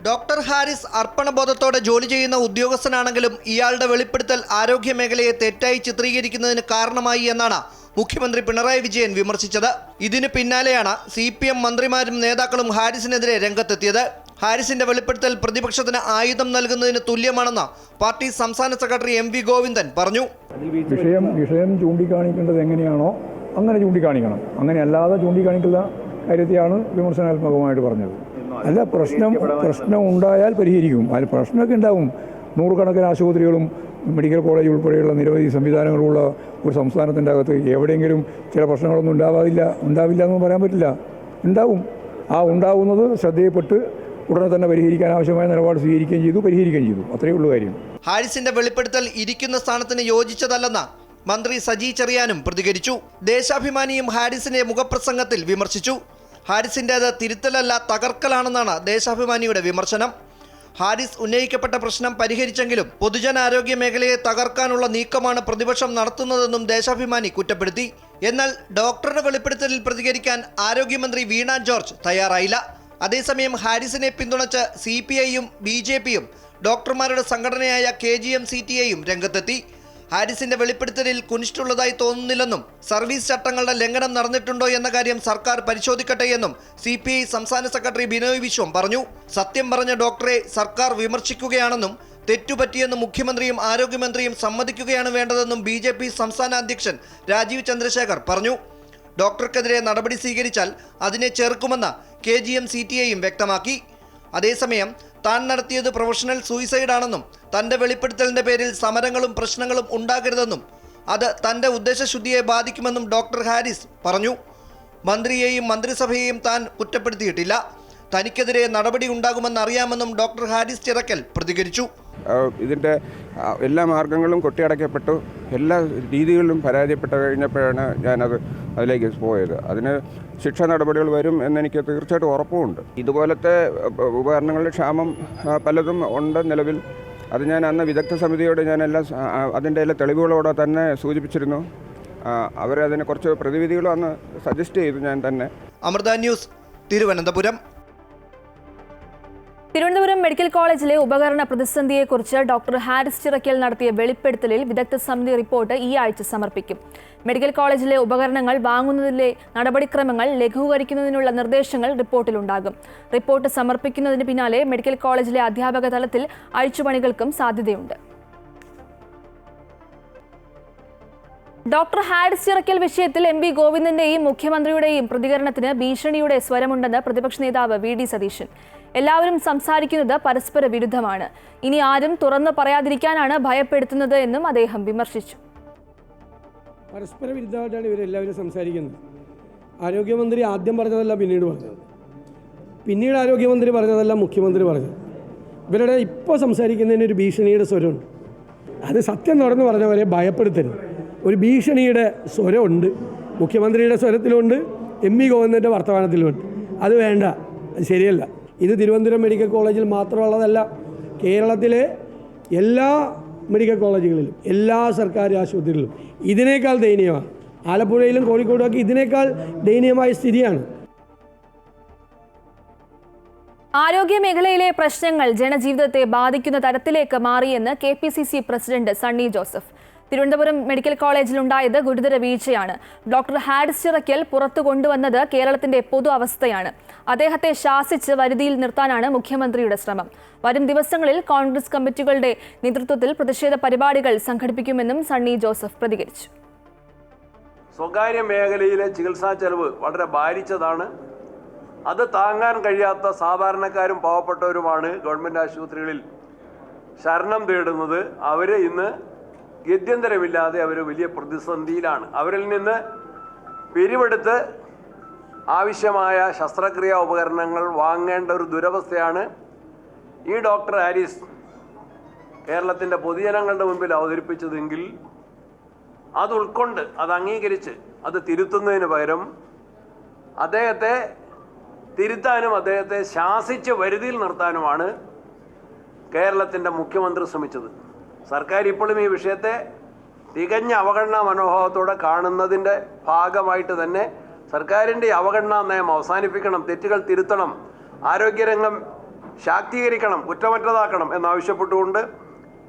ഡോക്ടർ ഹാരിസ് അർപ്പണബോധത്തോടെ ജോലി ചെയ്യുന്ന ഉദ്യോഗസ്ഥനാണെങ്കിലും ഇയാളുടെ വെളിപ്പെടുത്തൽ ആരോഗ്യ മേഖലയെ തെറ്റായി ചിത്രീകരിക്കുന്നതിന് കാരണമായി എന്നാണ് മുഖ്യമന്ത്രി പിണറായി വിജയൻ വിമർശിച്ചത്. ഇതിന് പിന്നാലെയാണ് CPM മന്ത്രിമാരും നേതാക്കളും ഹാരിസിനെതിരെ രംഗത്തെത്തിയത്. ഹാരിസിന്റെ വെളിപ്പെടുത്തൽ പ്രതിപക്ഷത്തിന് ആയുധം നൽകുന്നതിന് തുല്യമാണെന്ന് പാർട്ടി സംസ്ഥാന സെക്രട്ടറി MV ഗോവിന്ദൻ പറഞ്ഞു. വിഷയം ചൂണ്ടിക്കാണിക്കേണ്ടത് എങ്ങനെയാണോ അങ്ങനെ ചൂണ്ടിക്കാണിക്കണം. അങ്ങനെ അല്ലാതെ ചൂണ്ടിക്കാണിക്കുന്ന കാര്യത്തെയാണ് വിമർശനാത്മകമായിട്ട് പറഞ്ഞത്. അല്ല, പ്രശ്നം ഉണ്ടായാൽ പരിഹരിക്കും. അതിൽ പ്രശ്നമൊക്കെ ഉണ്ടാവും. നൂറുകണക്കിന് ആശുപത്രികളും മെഡിക്കൽ കോളേജ് ഉൾപ്പെടെയുള്ള നിരവധി സംവിധാനങ്ങളുള്ള ഒരു സംസ്ഥാനത്തിൻ്റെ അകത്ത് എവിടെയെങ്കിലും ചില പ്രശ്നങ്ങളൊന്നും ഉണ്ടാവില്ല എന്ന് പറയാൻ പറ്റില്ല. ഉണ്ടാവും. ആ ഉണ്ടാവുന്നത് ശ്രദ്ധയിൽപ്പെട്ട് ഉടനെ തന്നെ പരിഹരിക്കാൻ ആവശ്യമായ നിലപാട് സ്വീകരിക്കുകയും ചെയ്തു, പരിഹരിക്കുകയും ചെയ്തു. അത്രയേ ഉള്ളൂ കാര്യം. ഹാരിസിന്റെ വെളിപ്പെടുത്തൽ ഇരിക്കുന്ന സ്ഥാനത്തിന് യോജിച്ചതല്ലെന്ന് മന്ത്രി സജി ചെറിയാനും പ്രതികരിച്ചു. ദേശാഭിമാനിയും ഹാരിസിന്റെ മുഖപ്രസംഗത്തിൽ വിമർശിച്ചു. ഹാരിസിൻ്റേത് തിരുത്തലല്ല തകർക്കലാണെന്നാണ് ദേശാഭിമാനിയുടെ വിമർശനം. ഹാരിസ് ഉന്നയിക്കപ്പെട്ട പ്രശ്നം പരിഹരിച്ചെങ്കിലും പൊതുജനാരോഗ്യ മേഖലയെ തകർക്കാനുള്ള നീക്കമാണ് പ്രതിപക്ഷം നടത്തുന്നതെന്നും ദേശാഭിമാനി കുറ്റപ്പെടുത്തി. എന്നാൽ ഡോക്ടറുടെ വെളിപ്പെടുത്തലിൽ പ്രതികരിക്കാൻ ആരോഗ്യമന്ത്രി വീണ ജോർജ് തയ്യാറായില്ല. അതേസമയം ഹാരിസിനെ പിന്തുണച്ച് CPI-യും BJP-യും ഡോക്ടർമാരുടെ സംഘടനയായ KGM-CTA-യും രംഗത്തെത്തി. ഹാരിസിന്റെ വെളിപ്പെടുത്തലിൽ കുനിഷ്ടുള്ളതായി തോന്നുന്നില്ലെന്നും സർവീസ് ചട്ടങ്ങളുടെ ലംഘനം നടന്നിട്ടുണ്ടോ എന്ന കാര്യം സർക്കാർ പരിശോധിക്കട്ടെ എന്നും CPI സംസ്ഥാന സെക്രട്ടറി ബിനോയ് വിശ്വം പറഞ്ഞു. സത്യം പറഞ്ഞ ഡോക്ടറെ സർക്കാർ വിമർശിക്കുകയാണെന്നും തെറ്റുപറ്റിയെന്ന് മുഖ്യമന്ത്രിയും ആരോഗ്യമന്ത്രിയും സമ്മതിക്കുകയാണ് വേണ്ടതെന്നും BJP സംസ്ഥാന അധ്യക്ഷൻ രാജീവ് ചന്ദ്രശേഖർ പറഞ്ഞു. ഡോക്ടർക്കെതിരെ നടപടി സ്വീകരിച്ചാൽ അതിനെ ചെറുക്കുമെന്ന് KGM-CTA-യും വ്യക്തമാക്കി. അതേസമയം താൻ നടത്തിയത് പ്രൊഫഷണൽ സൂയിസൈഡാണെന്നും തൻ്റെ വെളിപ്പെടുത്തലിൻ്റെ പേരിൽ സമരങ്ങളും പ്രശ്നങ്ങളും ഉണ്ടാകരുതെന്നും അത് തൻ്റെ ഉദ്ദേശശുദ്ധിയെ ബാധിക്കുമെന്നും ഡോക്ടർ ഹാരിസ് പറഞ്ഞു. മന്ത്രിയെയും മന്ത്രിസഭയെയും താൻ കുറ്റപ്പെടുത്തിയിട്ടില്ല. തനിക്കെതിരെ നടപടി ഉണ്ടാകുമെന്നറിയാമെന്നും ഡോക്ടർ ഹാരിസ് ചിറക്കൽ പ്രതികരിച്ചു. ഇതിൻ്റെ എല്ലാ മാർഗങ്ങളും കൊട്ടിയടക്കപ്പെട്ടു, എല്ലാ രീതികളിലും പരാജയപ്പെട്ട് കഴിഞ്ഞപ്പോഴാണ് അതിലേക്ക് പോയത്. അതിന് ശിക്ഷാ നടപടികൾ വരും എന്നെനിക്ക് തീർച്ചയായിട്ടും ഉറപ്പുമുണ്ട്. ഇതുപോലത്തെ ഉപകരണങ്ങളുടെ ക്ഷാമം പലതും ഉണ്ട് നിലവിൽ. അത് ഞാൻ അന്ന് വിദഗ്ധ സമിതിയോട് ഞാനെല്ലാം അതിൻ്റെ എല്ലാ തെളിവുകളോടെ തന്നെ സൂചിപ്പിച്ചിരുന്നു. അവരതിനെ കുറച്ച് പ്രതിവിധികളും അന്ന് സജസ്റ്റ് ചെയ്തു ഞാൻ തന്നെ. അമൃത ന്യൂസ്, തിരുവനന്തപുരം. തിരുവനന്തപുരം മെഡിക്കൽ കോളേജിലെ ഉപകരണ പ്രതിസന്ധിയെക്കുറിച്ച് ഡോക്ടർ ഹാരിസ് ചിറക്കൽ നടത്തിയ വെളിപ്പെടുത്തലിൽ വിദഗ്ധ സമിതി റിപ്പോർട്ട് ഈ ആഴ്ച സമർപ്പിക്കും. മെഡിക്കൽ കോളേജിലെ ഉപകരണങ്ങൾ വാങ്ങുന്നതിലെ നടപടിക്രമങ്ങൾ ലഘൂകരിക്കുന്നതിനുള്ള നിർദ്ദേശങ്ങൾ റിപ്പോർട്ടിലുണ്ടാകും. റിപ്പോർട്ട് സമർപ്പിക്കുന്നതിന് പിന്നാലെ മെഡിക്കൽ കോളേജിലെ അധ്യാപക തലത്തിൽ അഴിച്ചുപണികൾക്കും സാധ്യതയുണ്ട്. ഡോക്ടർ ഹാരിസ് ചിറക്കൽ വിഷയത്തിൽ എം പി ഗോവിന്ദന്റെയും മുഖ്യമന്ത്രിയുടെയും പ്രതികരണത്തിന് ഭീഷണിയുടെ സ്വരമുണ്ടെന്ന് പ്രതിപക്ഷ നേതാവ് വി.ഡി. സതീശൻ. എല്ലാവരും സംസാരിക്കുന്നത് പരസ്പര വിരുദ്ധമാണ്. ഇനി ആരും തുറന്നു പറയാതിരിക്കാനാണ് ഭയപ്പെടുത്തുന്നത് എന്നും അദ്ദേഹം വിമർശിച്ചു. പരസ്പര വിരുദ്ധമായിട്ടാണ് ഇവരെല്ലാവരും സംസാരിക്കുന്നത്. ആരോഗ്യമന്ത്രി ആദ്യം പറഞ്ഞതല്ല പിന്നീട് പറഞ്ഞത്, പിന്നീട് ആരോഗ്യമന്ത്രി പറഞ്ഞതല്ല മുഖ്യമന്ത്രി പറഞ്ഞത്. ഇവരുടെ ഇപ്പോൾ സംസാരിക്കുന്നതിന് ഒരു ഭീഷണിയുടെ സ്വരമുണ്ട്. അത് സത്യം നടന്നു പറഞ്ഞവരെ ഭയപ്പെടുത്തരുത്. ഒരു ഭീഷണിയുടെ സ്വരമുണ്ട്, മുഖ്യമന്ത്രിയുടെ സ്വരത്തിലുണ്ട്, എം പി ഗോവിന്ദൻ്റെ വർത്തമാനത്തിലുണ്ട്. അത് വേണ്ട, അത് ശരിയല്ല. ഇത് തിരുവനന്തപുരം മെഡിക്കൽ കോളേജിൽ മാത്രമുള്ളതല്ല, കേരളത്തിലെ എല്ലാ മെഡിക്കൽ കോളേജുകളിലും എല്ലാ സർക്കാർ ആശുപത്രികളിലും ഇതിനേക്കാൾ ദയനീയമാണ്. ആലപ്പുഴയിലും കോഴിക്കോടുമൊക്കെ ഇതിനേക്കാൾ ദയനീയമായ സ്ഥിതിയാണ്. ആരോഗ്യ മേഖലയിലെ പ്രശ്നങ്ങൾ ജനജീവിതത്തെ ബാധിക്കുന്ന തരത്തിലേക്ക് മാറിയെന്ന് KPCC president Sunny Joseph. Thiruvananthapuram medical കോളേജിലുണ്ടായത് ഗുരുതര വീഴ്ചയാണ്. ഡോക്ടർ ഹാരിസ് ചിറക്കൽ പുറത്തു കൊണ്ടുവന്നത് കേരളത്തിന്റെ പൊതു അവസ്ഥയാണ്. അദ്ദേഹത്തെ ശാസിച്ച് വരുതിയിൽ നിർത്താനാണ് മുഖ്യമന്ത്രിയുടെ ശ്രമം. വരും ദിവസങ്ങളിൽ കോൺഗ്രസ് കമ്മിറ്റികളുടെ നേതൃത്വത്തിൽ പ്രതിഷേധ പരിപാടികൾ സംഘടിപ്പിക്കുമെന്നും സണ്ണി ജോസഫ് പ്രതികരിച്ചു. സ്വകാര്യ മേഖലയിലെ ചികിത്സാ ചെലവ് വളരെ ഭാരിച്ചതാണ്. അത് താങ്ങാൻ കഴിയാത്ത സാധാരണക്കാരും പാവപ്പെട്ടവരുമാണ് ഗവൺമെൻറ് ആശുപത്രികളിൽ ശരണം തേടുന്നത്. അവർ ഇന്ന് ഗത്യന്തരമില്ലാതെ അവർ വലിയ പ്രതിസന്ധിയിലാണ്. അവരിൽ നിന്ന് പിരിവെടുത്ത് ആവശ്യമായ ശസ്ത്രക്രിയാ ഉപകരണങ്ങൾ വാങ്ങേണ്ട ഒരു ദുരവസ്ഥയാണ് ഈ ഡോക്ടർ ഹാരിസ് കേരളത്തിൻ്റെ പൊതുജനങ്ങളുടെ മുമ്പിൽ അവതരിപ്പിച്ചതെങ്കിൽ അത് ഉൾക്കൊണ്ട് അത് അംഗീകരിച്ച് അത് തിരുത്തുന്നതിന് പകരം അദ്ദേഹത്തെ തിരുത്താനും അദ്ദേഹത്തെ ശാസിച്ച് വരുതിയിൽ നിർത്താനുമാണ് കേരളത്തിൻ്റെ മുഖ്യമന്ത്രി ശ്രമിച്ചത്. സർക്കാർ ഇപ്പോഴും ഈ വിഷയത്തെ തികഞ്ഞ അവഗണനാ മനോഭാവത്തോടെ കാണുന്നതിൻ്റെ ഭാഗമായിട്ട് തന്നെ സർക്കാരിൻ്റെ അവഗണനാ നയം അവസാനിപ്പിക്കണം, തെറ്റുകൾ തിരുത്തണം, ആരോഗ്യരംഗം ശാക്തീകരിക്കണം, കുറ്റമറ്റതാക്കണം എന്നാവശ്യപ്പെട്ടുകൊണ്ട്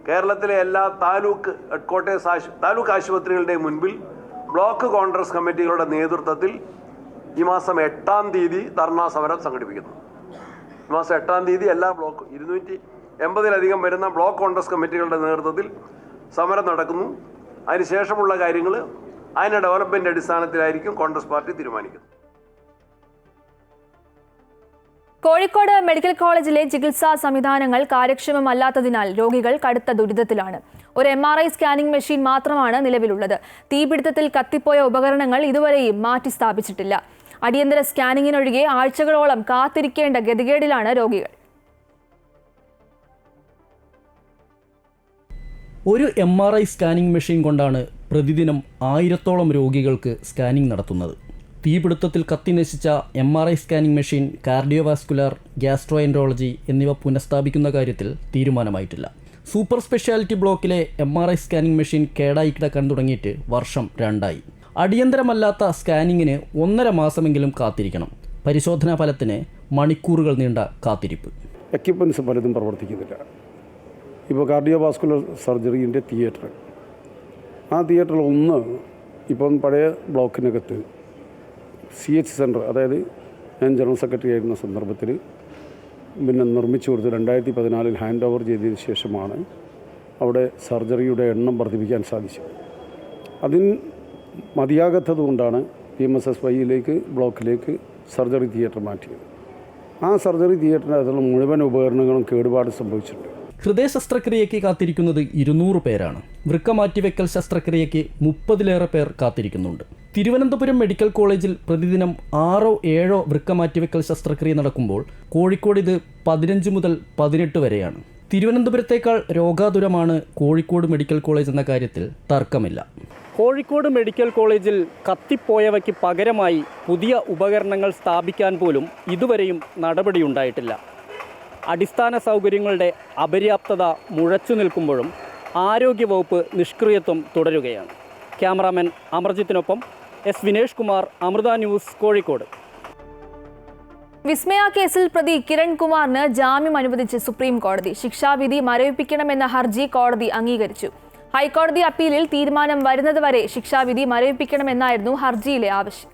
കേരളത്തിലെ എല്ലാ താലൂക്ക് ഹെഡ്ക്വാർട്ടേഴ്സ് താലൂക്ക് ആശുപത്രികളുടെയും മുൻപിൽ ബ്ലോക്ക് കോൺഗ്രസ് കമ്മിറ്റികളുടെ നേതൃത്വത്തിൽ ഈ മാസം 8-ാം തീയതി ധർണാ സമരം സംഘടിപ്പിക്കുന്നു. ഈ മാസം 8-ാം തീയതി എല്ലാ ബ്ലോക്ക് 280-ലധികം വരുന്ന ബ്ലോക്ക് കോൺഗ്രസ് കമ്മിറ്റികളുടെ നേതൃത്വത്തിൽ സമരം നടക്കുന്നു. അതിനുശേഷമുള്ള കാര്യങ്ങൾ അതിൻ്റെ ഡെവലപ്മെൻ്റ് അടിസ്ഥാനത്തിലായിരിക്കും കോൺഗ്രസ് പാർട്ടി തീരുമാനിക്കുന്നത്. കോഴിക്കോട് മെഡിക്കൽ കോളേജിലെ ചികിത്സാ സംവിധാനങ്ങൾ കാര്യക്ഷമമല്ലാത്തതിനാൽ രോഗികൾ കടുത്ത ദുരിതത്തിലാണ്. ഒരു MRI സ്കാനിംഗ് മെഷീൻ മാത്രമാണ് നിലവിലുള്ളത്. തീപിടുത്തത്തിൽ കത്തിപ്പോയ ഉപകരണങ്ങൾ ഇതുവരെയും മാറ്റി സ്ഥാപിച്ചിട്ടില്ല. അടിയന്തര സ്കാനിങ്ങിനൊഴികെ ആഴ്ചകളോളം കാത്തിരിക്കേണ്ട ഗതികേടിലാണ് രോഗികൾ. ഒരു MRI സ്കാനിംഗ് മെഷീൻ കൊണ്ടാണ് പ്രതിദിനം 1000-ഓളം രോഗികൾക്ക് സ്കാനിംഗ് നടത്തുന്നത്. തീപിടുത്തത്തിൽ കത്തിനശിച്ച MRI scanning machine, cardiovascular, gastroenterology എന്നിവ പുനഃസ്ഥാപിക്കുന്ന കാര്യത്തിൽ തീരുമാനമായിട്ടില്ല. സൂപ്പർ സ്പെഷ്യാലിറ്റി ബ്ലോക്കിലെ MRI സ്കാനിംഗ് മെഷീൻ കേടായി കിടക്കാൻ തുടങ്ങിയിട്ട് വർഷം 2ആയി. അടിയന്തരമല്ലാത്ത സ്കാനിങ്ങിന് 1.5 മാസമെങ്കിലും കാത്തിരിക്കണം. പരിശോധനാ ഫലത്തിന് മണിക്കൂറുകൾ നീണ്ട കാത്തിരിപ്പ്. എക്യുപ്മെൻറ്റ്സ് പലതും പ്രവർത്തിക്കുന്നില്ല. ഇപ്പോൾ കാർഡിയോവാസ്കുലർ സർജറിൻ്റെ തിയേറ്റർ, ആ തിയേറ്ററിൽ ഒന്ന് ഇപ്പം പഴയ ബ്ലോക്കിനകത്ത് CH സെൻറ്റർ, അതായത് ഞാൻ ജനറൽ സെക്രട്ടറി ആയിരുന്ന സന്ദർഭത്തിൽ നിർമ്മിച്ചു കൊടുത്ത് 2014 ഹാൻഡ് ഓവർ ചെയ്തതിന് ശേഷമാണ് അവിടെ സർജറിയുടെ എണ്ണം വർദ്ധിപ്പിക്കാൻ സാധിച്ചത്. അതിന് മതിയാകാത്തത് കൊണ്ടാണ് PMSSYയിലേക്ക് ബ്ലോക്കിലേക്ക് സർജറി തിയേറ്റർ മാറ്റിയത്. ആ സർജറി തിയേറ്ററിനകത്തുള്ള മുഴുവൻ ഉപകരണങ്ങളും കേടുപാട് സംഭവിച്ചിട്ടുണ്ട്. ഹൃദയ ശസ്ത്രക്രിയയ്ക്ക് കാത്തിരിക്കുന്നത് 200 പേരാണ്. വൃക്ക മാറ്റിവെക്കൽ ശസ്ത്രക്രിയയ്ക്ക് 30-ലേറെ പേർ കാത്തിരിക്കുന്നുണ്ട്. തിരുവനന്തപുരം മെഡിക്കൽ കോളേജിൽ പ്രതിദിനം 6-7 വൃക്ക മാറ്റിവെക്കൽ ശസ്ത്രക്രിയ നടക്കുമ്പോൾ കോഴിക്കോട് ഇത് 15 മുതൽ 18 വരെയാണ്. തിരുവനന്തപുരത്തേക്കാൾ രോഗാതുരമാണ് കോഴിക്കോട് മെഡിക്കൽ കോളേജ് എന്ന കാര്യത്തിൽ തർക്കമില്ല. കോഴിക്കോട് മെഡിക്കൽ കോളേജിൽ കത്തിപ്പോയവയ്ക്ക് പകരമായി പുതിയ ഉപകരണങ്ങൾ സ്ഥാപിക്കാൻ പോലും ഇതുവരെയും നടപടിയുണ്ടായിട്ടില്ല. അടിസ്ഥാന സൗകര്യങ്ങളുടെ അപര്യാപ്തത മുഴച്ചു നിൽക്കുമ്പോഴും ആരോഗ്യവകുപ്പ് നിഷ്ക്രിയത്വം തുടരുകയാണ്. ക്യാമറാമാൻ അമർജിത്തിനൊപ്പം S. വിനേഷ് കുമാർ, അമൃത ന്യൂസ്, കോഴിക്കോട്. വിസ്മയ കേസിൽ പ്രതി കിരൺ കുമാറിന് ജാമ്യം അനുവദിച്ച് സുപ്രീം കോടതി. ശിക്ഷാവിധി മരവിപ്പിക്കണമെന്ന ഹർജി കോടതി അംഗീകരിച്ചു. ഹൈക്കോടതി അപ്പീലിൽ തീരുമാനം വരുന്നതുവരെ ശിക്ഷാവിധി മരവിപ്പിക്കണമെന്നായിരുന്നു ഹർജിയിലെ ആവശ്യം.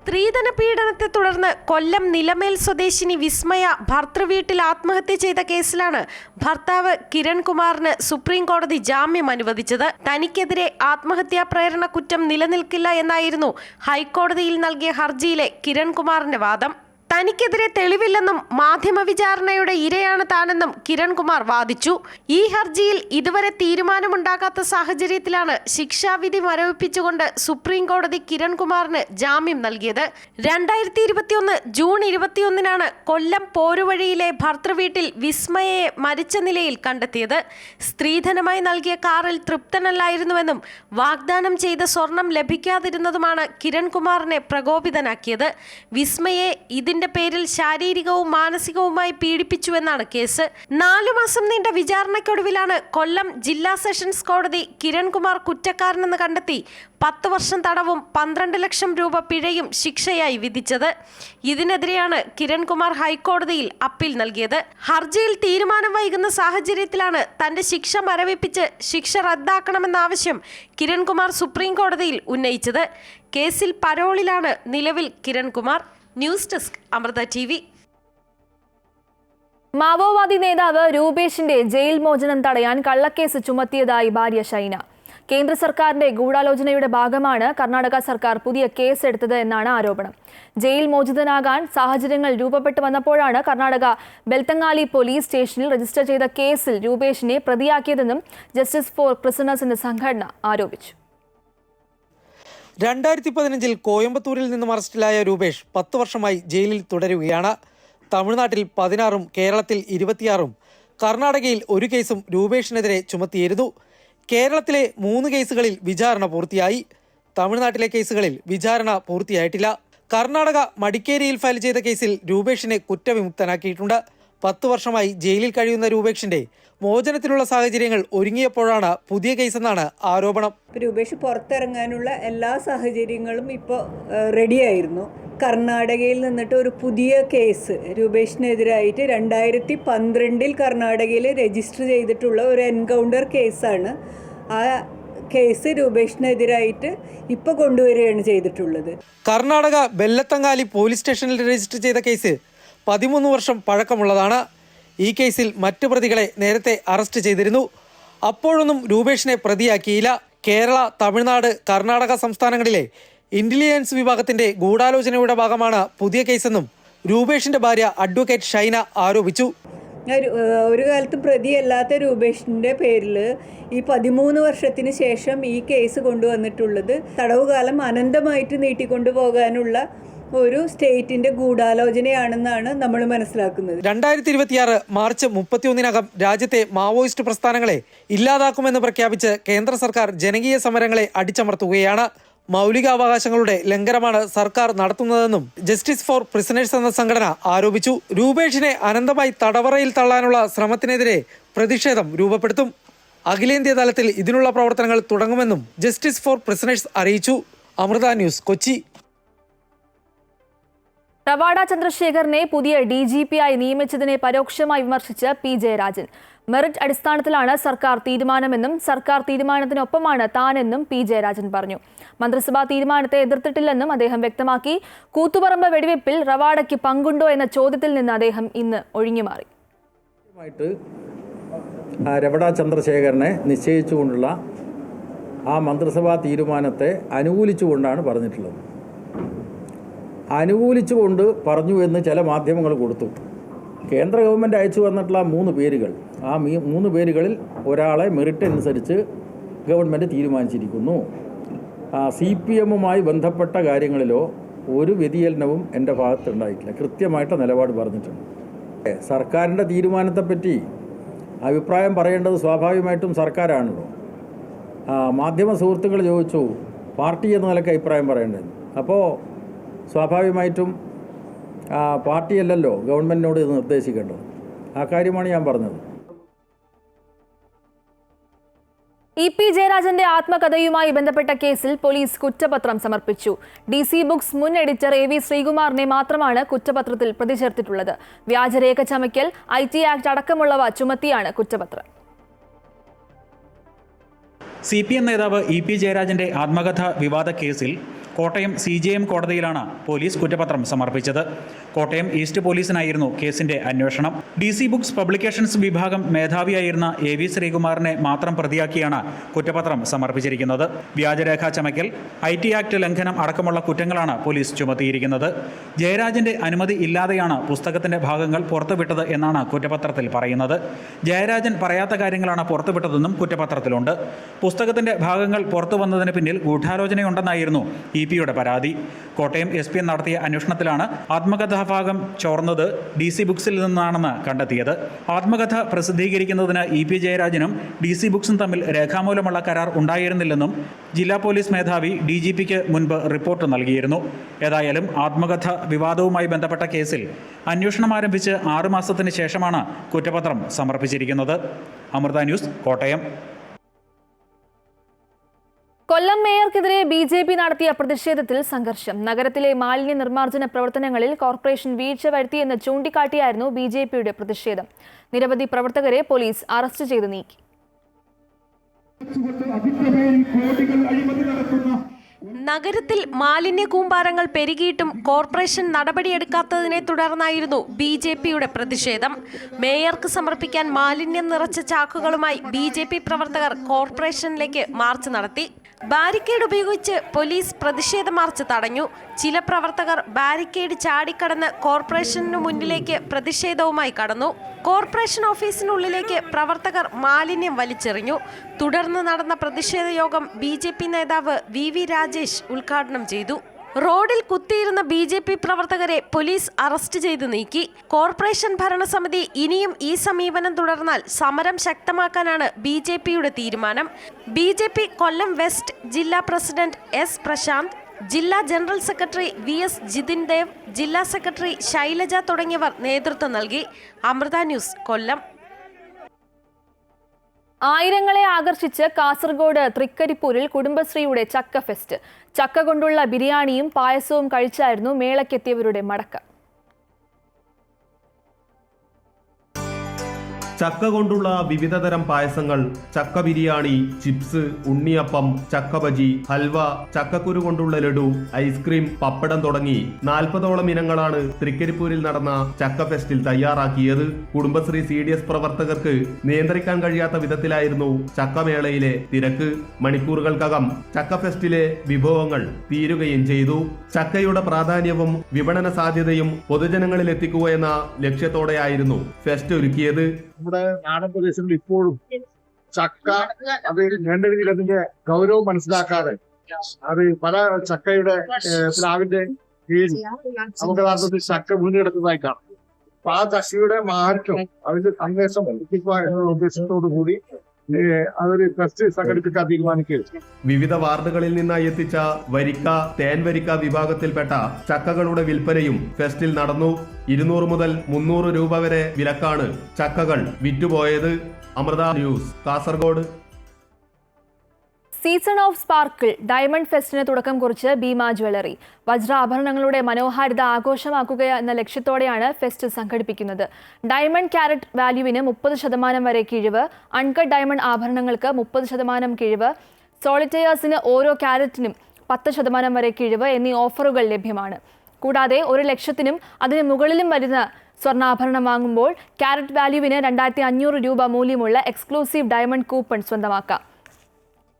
സ്ത്രീധന പീഡനത്തെ തുടർന്ന് കൊല്ലം നിലമേൽ സ്വദേശിനി വിസ്മയ ഭർത്തൃവീട്ടിൽ ആത്മഹത്യ ചെയ്ത കേസിലാണ് ഭർത്താവ് കിരൺ കുമാറിന് സുപ്രീം കോടതി ജാമ്യം അനുവദിച്ചത്. തനിക്കെതിരെ ആത്മഹത്യാ പ്രേരണ കുറ്റം നിലനിൽക്കില്ല എന്നായിരുന്നു ഹൈക്കോടതിയിൽ നൽകിയ ഹർജിയിലെ കിരൺ കുമാറിന്റെ വാദം. തനിക്കെതിരെ തെളിവില്ലെന്നും മാധ്യമ വിചാരണയുടെ ഇരയാണ് താനെന്നും കിരൺകുമാർ വാദിച്ചു. ഈ ഹർജിയിൽ ഇതുവരെ തീരുമാനമുണ്ടാകാത്ത സാഹചര്യത്തിലാണ് ശിക്ഷാവിധി മരവിപ്പിച്ചുകൊണ്ട് സുപ്രീം കോടതി കിരൺകുമാറിന് ജാമ്യം നൽകിയത്. 2021 ജൂൺ 21 കൊല്ലം പോരുവഴിയിലെ ഭർത്തൃവീട്ടിൽ വിസ്മയയെ മരിച്ച നിലയിൽ കണ്ടെത്തിയത്. സ്ത്രീധനമായി നൽകിയ കാറിൽ തൃപ്തനല്ലായിരുന്നുവെന്നും വാഗ്ദാനം ചെയ്ത സ്വർണം ലഭിക്കാതിരുന്നതുമാണ് കിരൺകുമാറിനെ പ്രകോപിതനാക്കിയത്. വിസ്മയെ ഇതിന്റെ പേരിൽ ശാരീരികവും മാനസികവുമായി പീഡിപ്പിച്ചുവെന്നാണ് കേസ്. 4 മാസം നീണ്ട വിചാരണയ്ക്കൊടുവിലാണ് കൊല്ലം ജില്ലാ സെഷൻസ് കോടതി കിരൺകുമാർ കുറ്റക്കാരനെന്ന് കണ്ടെത്തി 10 വർഷം തടവും 12 ലക്ഷം രൂപ പിഴയും ശിക്ഷയായി വിധിച്ചത്. ഇതിനെതിരെയാണ് കിരൺകുമാർ ഹൈക്കോടതിയിൽ അപ്പീൽ നൽകിയത്. ഹർജിയിൽ തീരുമാനം വൈകുന്ന സാഹചര്യത്തിലാണ് തന്റെ ശിക്ഷ മരവിപ്പിച്ച് ശിക്ഷ റദ്ദാക്കണമെന്ന ആവശ്യം കിരൺകുമാർ സുപ്രീം കോടതിയിൽ ഉന്നയിച്ചത്. കേസിൽ പരോളിലാണ് നിലവിൽ Kirankumar. News desk Amrita TV. മാവോവാദി നേതാവ് രൂപേഷിന്റെ ജയിൽ മോചനം തടയാൻ കള്ളക്കേസ് ചുമത്തിയതായി ഭാര്യ ഷൈന. കേന്ദ്ര സർക്കാരിന്റെ ഗൂഢാലോചനയുടെ ഭാഗമാണ് കർണാടക സർക്കാർ പുതിയ കേസ് എടുത്തത് എന്നാണ് ആരോപണം. ജയിൽ മോചിതനാകാൻ സാഹചര്യങ്ങൾ രൂപപ്പെട്ടു വന്നപ്പോഴാണ് കർണാടക ബെൽത്തങ്ങാലി പോലീസ് സ്റ്റേഷനിൽ രജിസ്റ്റർ ചെയ്ത കേസിൽ രൂപേഷിനെ പ്രതിയാക്കിയതെന്നും ജസ്റ്റിസ് ഫോർ പ്രിസണേഴ്സ് എന്ന സംഘടന ആരോപിച്ചു. 2015 കോയമ്പത്തൂരിൽ നിന്നും അറസ്റ്റിലായ രൂപേഷ് 10 വർഷമായി ജയിലിൽ തുടരുകയാണ്. തമിഴ്നാട്ടിൽ 16 കേരളത്തിൽ 26 കർണാടകയിൽ 1 കേസും രൂപേഷിനെതിരെ ചുമത്തിയിരുന്നു. കേരളത്തിലെ 3 കേസുകളിൽ വിചാരണ പൂർത്തിയായി. തമിഴ്നാട്ടിലെ കേസുകളിൽ വിചാരണ പൂർത്തിയായിട്ടില്ല. കർണാടക മടിക്കേരിയിൽ ഫയൽ ചെയ്ത കേസിൽ രൂപേഷിനെ കുറ്റവിമുക്തനാക്കിയിട്ടുണ്ട്. 10 വർഷമായി ജയിലിൽ കഴിയുന്ന രൂപേഷിന്റെ മോചനത്തിനുള്ള സാഹചര്യങ്ങൾ ഒരുങ്ങിയപ്പോഴാണ് പുതിയ കേസെന്നാണ് ആരോപണം. രൂപേഷ് പുറത്തിറങ്ങാനുള്ള എല്ലാ സാഹചര്യങ്ങളും ഇപ്പോൾ റെഡിയായിരുന്നു. കർണാടകയിൽ നിന്നിട്ട് ഒരു പുതിയ കേസ് രൂപേഷിനെതിരായിട്ട് 2012 കർണാടകയിൽ രജിസ്റ്റർ ചെയ്തിട്ടുള്ള ഒരു എൻകൗണ്ടർ കേസാണ്. ആ കേസ് രൂപേഷിനെതിരായിട്ട് ഇപ്പോൾ കൊണ്ടുവരികയാണ് ചെയ്തിട്ടുള്ളത്. കർണാടക ബെല്ലത്തങ്ങാലി പോലീസ് സ്റ്റേഷനിൽ രജിസ്റ്റർ ചെയ്ത കേസ് 13 വർഷം പഴക്കമുള്ളതാണ്. ഈ കേസിൽ മറ്റു പ്രതികളെ നേരത്തെ അറസ്റ്റ് ചെയ്തിരുന്നു. അപ്പോഴൊന്നും രൂപേഷിനെ പ്രതിയാക്കിയില്ല. കേരള, തമിഴ്നാട്, കർണാടക സംസ്ഥാനങ്ങളിലെ ഇന്റലിജൻസ് വിഭാഗത്തിന്റെ ഗൂഢാലോചനയുടെ ഭാഗമാണ് പുതിയ കേസെന്നും രൂപേഷിന്റെ ഭാര്യ അഡ്വക്കേറ്റ് ഷൈന ആരോപിച്ചു. ഒരു കാലത്ത് പ്രതിയല്ലാത്ത രൂപേഷിൻ്റെ പേരിൽ ഈ 13 വർഷത്തിന് ശേഷം ഈ കേസ് കൊണ്ടുവന്നിട്ടുള്ളത് തടവുകാലം അനന്തമായിട്ട് നീട്ടിക്കൊണ്ടുപോകാനുള്ള ഒരു സ്റ്റേറ്റിന്റെ ഗൂഢാലോചനയാണെന്നാണ് നമ്മൾ മനസ്സിലാക്കുന്നത്. 2026 മാർച്ച് 31 രാജ്യത്തെ മാവോയിസ്റ്റ് പ്രസ്ഥാനങ്ങളെ ഇല്ലാതാക്കുമെന്ന് പ്രഖ്യാപിച്ച് കേന്ദ്ര സർക്കാർ ജനകീയ സമരങ്ങളെ അടിച്ചമർത്തുകയാണ്. മൗലികാവകാശങ്ങളുടെ ലംഘനമാണ് സർക്കാർ നടത്തുന്നതെന്നും ജസ്റ്റിസ് ഫോർ പ്രിസണേഴ്സ് എന്ന സംഘടന ആരോപിച്ചു. രൂപേഷിനെ അനന്തമായി തടവറയിൽ തള്ളാനുള്ള ശ്രമത്തിനെതിരെ പ്രതിഷേധം രൂപപ്പെടുത്തും. അഖിലേന്ത്യാ തലത്തിൽ ഇതിനുള്ള പ്രവർത്തനങ്ങൾ തുടങ്ങുമെന്നും ജസ്റ്റിസ് ഫോർ പ്രിസണേഴ്സ് അറിയിച്ചു. അമൃത ന്യൂസ്, കൊച്ചി. റവാഡ ചന്ദ്രശേഖറിനെ പുതിയ DGP-ആയി നിയമിച്ചതിനെ പരോക്ഷമായി വിമർശിച്ച് P. ജയരാജൻ. മെറിറ്റ് അടിസ്ഥാനത്തിലാണ് സർക്കാർ തീരുമാനമെന്നും സർക്കാർ തീരുമാനത്തിനൊപ്പമാണ് താനെന്നും P. ജയരാജൻ പറഞ്ഞു. മന്ത്രിസഭാ തീരുമാനത്തെ എതിർത്തിട്ടില്ലെന്നും അദ്ദേഹം വ്യക്തമാക്കി. കൂത്തുപറമ്പ് വെടിവെപ്പിൽ റവാഡയ്ക്ക് പങ്കുണ്ടോ എന്ന ചോദ്യത്തിൽ നിന്ന് അദ്ദേഹം ഇന്ന് ഒഴിഞ്ഞുമാറി. റവാഡ ചന്ദ്രശേഖരനെ നിശ്ചയിച്ചുകൊണ്ടുള്ള ആ മന്ത്രിസഭാ തീരുമാനത്തെ അനുകൂലിച്ചുകൊണ്ടാണ് പറഞ്ഞിട്ടുള്ളത്. അനുകൂലിച്ചുകൊണ്ട് പറഞ്ഞു എന്ന് ചില മാധ്യമങ്ങൾ കൊടുത്തു. കേന്ദ്ര ഗവൺമെൻറ് അയച്ചു വന്നിട്ടുള്ള 3 പേരുകൾ, ആ 3 പേരുകളിൽ ഒരാളെ മെറിറ്റ് അനുസരിച്ച് ഗവൺമെൻറ് തീരുമാനിച്ചിരിക്കുന്നു. CPM-മായി ബന്ധപ്പെട്ട കാര്യങ്ങളിലോ ഒരു വ്യതിചലനവും എൻ്റെ ഭാഗത്തുണ്ടായിട്ടില്ല. കൃത്യമായിട്ട് നിലപാട് പറഞ്ഞിട്ടുണ്ട്. സർക്കാരിൻ്റെ തീരുമാനത്തെപ്പറ്റി അഭിപ്രായം പറയേണ്ടത് സ്വാഭാവികമായിട്ടും സർക്കാരാണല്ലോ. മാധ്യമ സുഹൃത്തുക്കൾ ചോദിച്ചു പാർട്ടി എന്ന നിലയ്ക്ക് അഭിപ്രായം പറയേണ്ടത്. അപ്പോൾ സ്വാഭാവികമായിട്ടും പാർട്ടിയല്ലല്ലോ ഗവൺമെൻറ്റിനോട് ഇത് നിർദ്ദേശിക്കേണ്ടത്. ആ കാര്യമാണ് ഞാൻ പറഞ്ഞത്. EP ജയരാജന്റെ ആത്മകഥയുമായി ബന്ധപ്പെട്ട കേസിൽ പോലീസ് കുറ്റപത്രം സമർപ്പിച്ചു. DC ബുക്സ് മുൻ എഡിറ്റർ AV ശ്രീകുമാറിനെ മാത്രമാണ് കുറ്റപത്രത്തിൽ പ്രതി ചേർത്തിട്ടുള്ളത്. വ്യാജരേഖ ചമയ്ക്കൽ, IT ആക്ട് അടക്കമുള്ളവ ചുമത്തിയാണ് കുറ്റപത്രം. CPM നേതാവ് EP ജയരാജന്റെ ആത്മകഥ വിവാദ കേസിൽ കോട്ടയം CJM കോടതിയിലാണ് പോലീസ് കുറ്റപത്രം സമർപ്പിച്ചത്. കോട്ടയം ഈസ്റ്റ് പോലീസിനായിരുന്നു കേസിന്റെ അന്വേഷണം. DC ബുക്സ് പബ്ലിക്കേഷൻസ് വിഭാഗം മേധാവിയായിരുന്ന AV ശ്രീകുമാറിനെ മാത്രം പ്രതിയാക്കിയാണ് കുറ്റപത്രം സമർപ്പിച്ചിരിക്കുന്നത്. വ്യാജരേഖ ചമയ്ക്കൽ, IT ആക്ട് ലംഘനം അടക്കമുള്ള കുറ്റങ്ങളാണ് പോലീസ് ചുമത്തിയിരിക്കുന്നത്. ജയരാജന്റെ അനുമതി ഇല്ലാതെയാണ് പുസ്തകത്തിന്റെ ഭാഗങ്ങൾ പുറത്തുവിട്ടത് എന്നാണ് കുറ്റപത്രത്തിൽ പറയുന്നത്. ജയരാജൻ പറയാത്ത കാര്യങ്ങളാണ് പുറത്തുവിട്ടതെന്നും കുറ്റപത്രത്തിലുണ്ട്. പുസ്തകത്തിന്റെ ഭാഗങ്ങൾ പുറത്തു വന്നതിന് പിന്നിൽ ഗൂഢാലോചനയുണ്ടെന്നായിരുന്നു EP-യുടെ പരാതി. കോട്ടയം SP നടത്തിയ അന്വേഷണത്തിലാണ് ആത്മകഥാഭാഗം ചോർന്നത് DC ബുക്സിൽ നിന്നാണെന്ന് കണ്ടെത്തിയത്. ആത്മകഥ പ്രസിദ്ധീകരിക്കുന്നതിന് EP ജയരാജനും DC ബുക്സും തമ്മിൽ രേഖാമൂലമുള്ള കരാർ ഉണ്ടായിരുന്നില്ലെന്നും ജില്ലാ പോലീസ് മേധാവി DGP-ക്ക് മുൻപ് റിപ്പോർട്ട് നൽകിയിരുന്നു. ഏതായാലും ആത്മകഥ വിവാദവുമായി ബന്ധപ്പെട്ട കേസിൽ അന്വേഷണം ആരംഭിച്ച് 6 മാസത്തിന് ശേഷമാണ് കുറ്റപത്രം സമർപ്പിച്ചിരിക്കുന്നത്. അമൃത ന്യൂസ്, കോട്ടയം. കൊല്ലം മേയർക്കെതിരെ BJP നടത്തിയ പ്രതിഷേധത്തിൽ സംഘർഷം. നഗരത്തിലെ മാലിന്യ നിർമ്മാർജ്ജന പ്രവർത്തനങ്ങളിൽ കോർപ്പറേഷൻ വീഴ്ച വരുത്തിയെന്ന് ചൂണ്ടിക്കാട്ടിയായിരുന്നു BJP-യുടെ പ്രതിഷേധം. നിരവധി പ്രവർത്തകരെ പോലീസ് അറസ്റ്റ് ചെയ്ത് നീക്കി. നഗരത്തിൽ മാലിന്യ കൂമ്പാരങ്ങൾ പെരുകിയിട്ടും കോർപ്പറേഷൻ നടപടിയെടുക്കാത്തതിനെ തുടർന്നായിരുന്നു BJP-യുടെ പ്രതിഷേധം. മേയർക്ക് സമർപ്പിക്കാൻ മാലിന്യം നിറച്ച ചാക്കുകളുമായി BJP പ്രവർത്തകർ കോർപ്പറേഷനിലേക്ക് മാർച്ച് നടത്തി. ബാരിക്കേഡ് ഉപയോഗിച്ച് പോലീസ് പ്രതിഷേധ മാർച്ച് തടഞ്ഞു. ചില പ്രവർത്തകർ ബാരിക്കേഡ് ചാടിക്കടന്ന് കോർപ്പറേഷനു മുന്നിലേക്ക് പ്രതിഷേധവുമായി കടന്നു. കോർപ്പറേഷൻ ഓഫീസിനുള്ളിലേക്ക് പ്രവർത്തകർ മാലിന്യം വലിച്ചെറിഞ്ഞു. തുടർന്ന് നടന്ന പ്രതിഷേധ യോഗം BJP നേതാവ് VV രാജേഷ് ഉദ്ഘാടനം ചെയ്തു. റോഡിൽ കുത്തിയിരുന്ന BJP പ്രവർത്തകരെ പോലീസ് അറസ്റ്റ് ചെയ്ത് നീക്കി. കോർപ്പറേഷൻ ഭരണസമിതി ഇനിയും ഈ സമീപനം തുടർന്നാൽ സമരം ശക്തമാക്കാനാണ് BJP-യുടെ തീരുമാനം. BJP കൊല്ലം വെസ്റ്റ് ജില്ലാ പ്രസിഡന്റ് S പ്രശാന്ത്, ജില്ലാ general secretary VS Jithin Dev, ജില്ലാ സെക്രട്ടറി ശൈലജ തുടങ്ങിയവർ നേതൃത്വം നൽകി. അമൃത ന്യൂസ്, കൊല്ലം. ആയിരങ്ങളെ ആകർഷിച്ച് കാസർഗോഡ് തൃക്കരിപ്പൂരിൽ കുടുംബശ്രീയുടെ ചക്ക ഫെസ്റ്റ്. ചക്ക കൊണ്ടുള്ള ബിരിയാണിയും പായസവും കഴിച്ചായിരുന്നു മേളയ്ക്കെത്തിയവരുടെ മടക്കം. ചക്ക കൊണ്ടുള്ള വിവിധതരം പായസങ്ങൾ, ചക്ക ബിരിയാണി, ചിപ്സ്, ഉണ്ണിയപ്പം, ചക്ക ബജി, ഹൽവ, ചക്കക്കുരു കൊണ്ടുള്ള ലഡു, ഐസ്ക്രീം, പപ്പടം തുടങ്ങി 40ഓളം ഇനങ്ങളാണ് തൃക്കരിപ്പൂരിൽ നടന്ന ചക്ക ഫെസ്റ്റിൽ തയ്യാറാക്കിയത്. കുടുംബശ്രീ CDS പ്രവർത്തകർക്ക് നിയന്ത്രിക്കാൻ കഴിയാത്ത വിധത്തിലായിരുന്നു ചക്കമേളയിലെ തിരക്ക്. മണിക്കൂറുകൾക്കകം ചക്ക ഫെസ്റ്റിലെ വിഭവങ്ങൾ തീരുകയും ചെയ്തു. ചക്കയുടെ പ്രാധാന്യവും വിപണന സാധ്യതയും പൊതുജനങ്ങളിൽ എത്തിക്കുക എന്ന ലക്ഷ്യത്തോടെയായിരുന്നു ഫെസ്റ്റ് ഒരുക്കിയത്. നമ്മുടെ നാടൻ പ്രദേശങ്ങളിൽ ഇപ്പോഴും ചക്ക അത് വേണ്ട രീതിയിൽ അതിന്റെ ഗൗരവം മനസ്സിലാക്കാതെ അത് പല ചക്കയുടെ പ്ലാവിന്റെ കീഴിൽ നമുക്ക് യഥാർത്ഥത്തിൽ ചക്ക വീണ്ടെടുത്തതായി കാണാം. അപ്പൊ ആ ചക്കയുടെ മാറ്റം അതിന്റെ സന്ദേശം എത്തിക്കുക എന്നുള്ള ഉദ്ദേശത്തോടു കൂടി അതൊരു ഫെസ്റ്റ് സംഘടിപ്പിക്കാൻ തീരുമാനിക്കുക. വിവിധ വാർഡുകളിൽ നിന്നായി എത്തിച്ച വരിക്ക, തേൻ വരിക്ക വിഭാഗത്തിൽപ്പെട്ട ചക്കകളുടെ വിൽപ്പനയും ഫെസ്റ്റിൽ നടന്നു. 200 മുതൽ 300 രൂപ വരെ വിലക്കാണ് ചക്കകൾ വിറ്റുപോയത്. Amrita news, Kasaragod. Season of sparkle diamond ഫെസ്റ്റിന് തുടക്കം കുറിച്ച് ഭീമ ജ്വല്ലറി. വജ്രാഭരണങ്ങളുടെ മനോഹാരിത ആഘോഷമാക്കുക എന്ന ലക്ഷ്യത്തോടെയാണ് ഫെസ്റ്റ് സംഘടിപ്പിക്കുന്നത്. ഡയമണ്ട് ക്യാരറ്റ് വാല്യൂവിന് 30% വരെ കിഴിവ്, അൺകട്ട് ഡയമണ്ട് ആഭരണങ്ങൾക്ക് 30% കിഴിവ്, സോളിറ്റയേഴ്സിന് ഓരോ ക്യാരറ്റിനും 10% വരെ കിഴിവ് എന്നീ ഓഫറുകൾ ലഭ്യമാണ്. കൂടാതെ 1 ലക്ഷത്തിനും അതിന് മുകളിലും വരുന്ന സ്വർണ്ണാഭരണം വാങ്ങുമ്പോൾ ക്യാരറ്റ് വാല്യൂവിന് 2500 രൂപ മൂല്യമുള്ള എക്സ്ക്ലൂസീവ് ഡയമണ്ട് കൂപ്പൺ സ്വന്തമാക്കാം.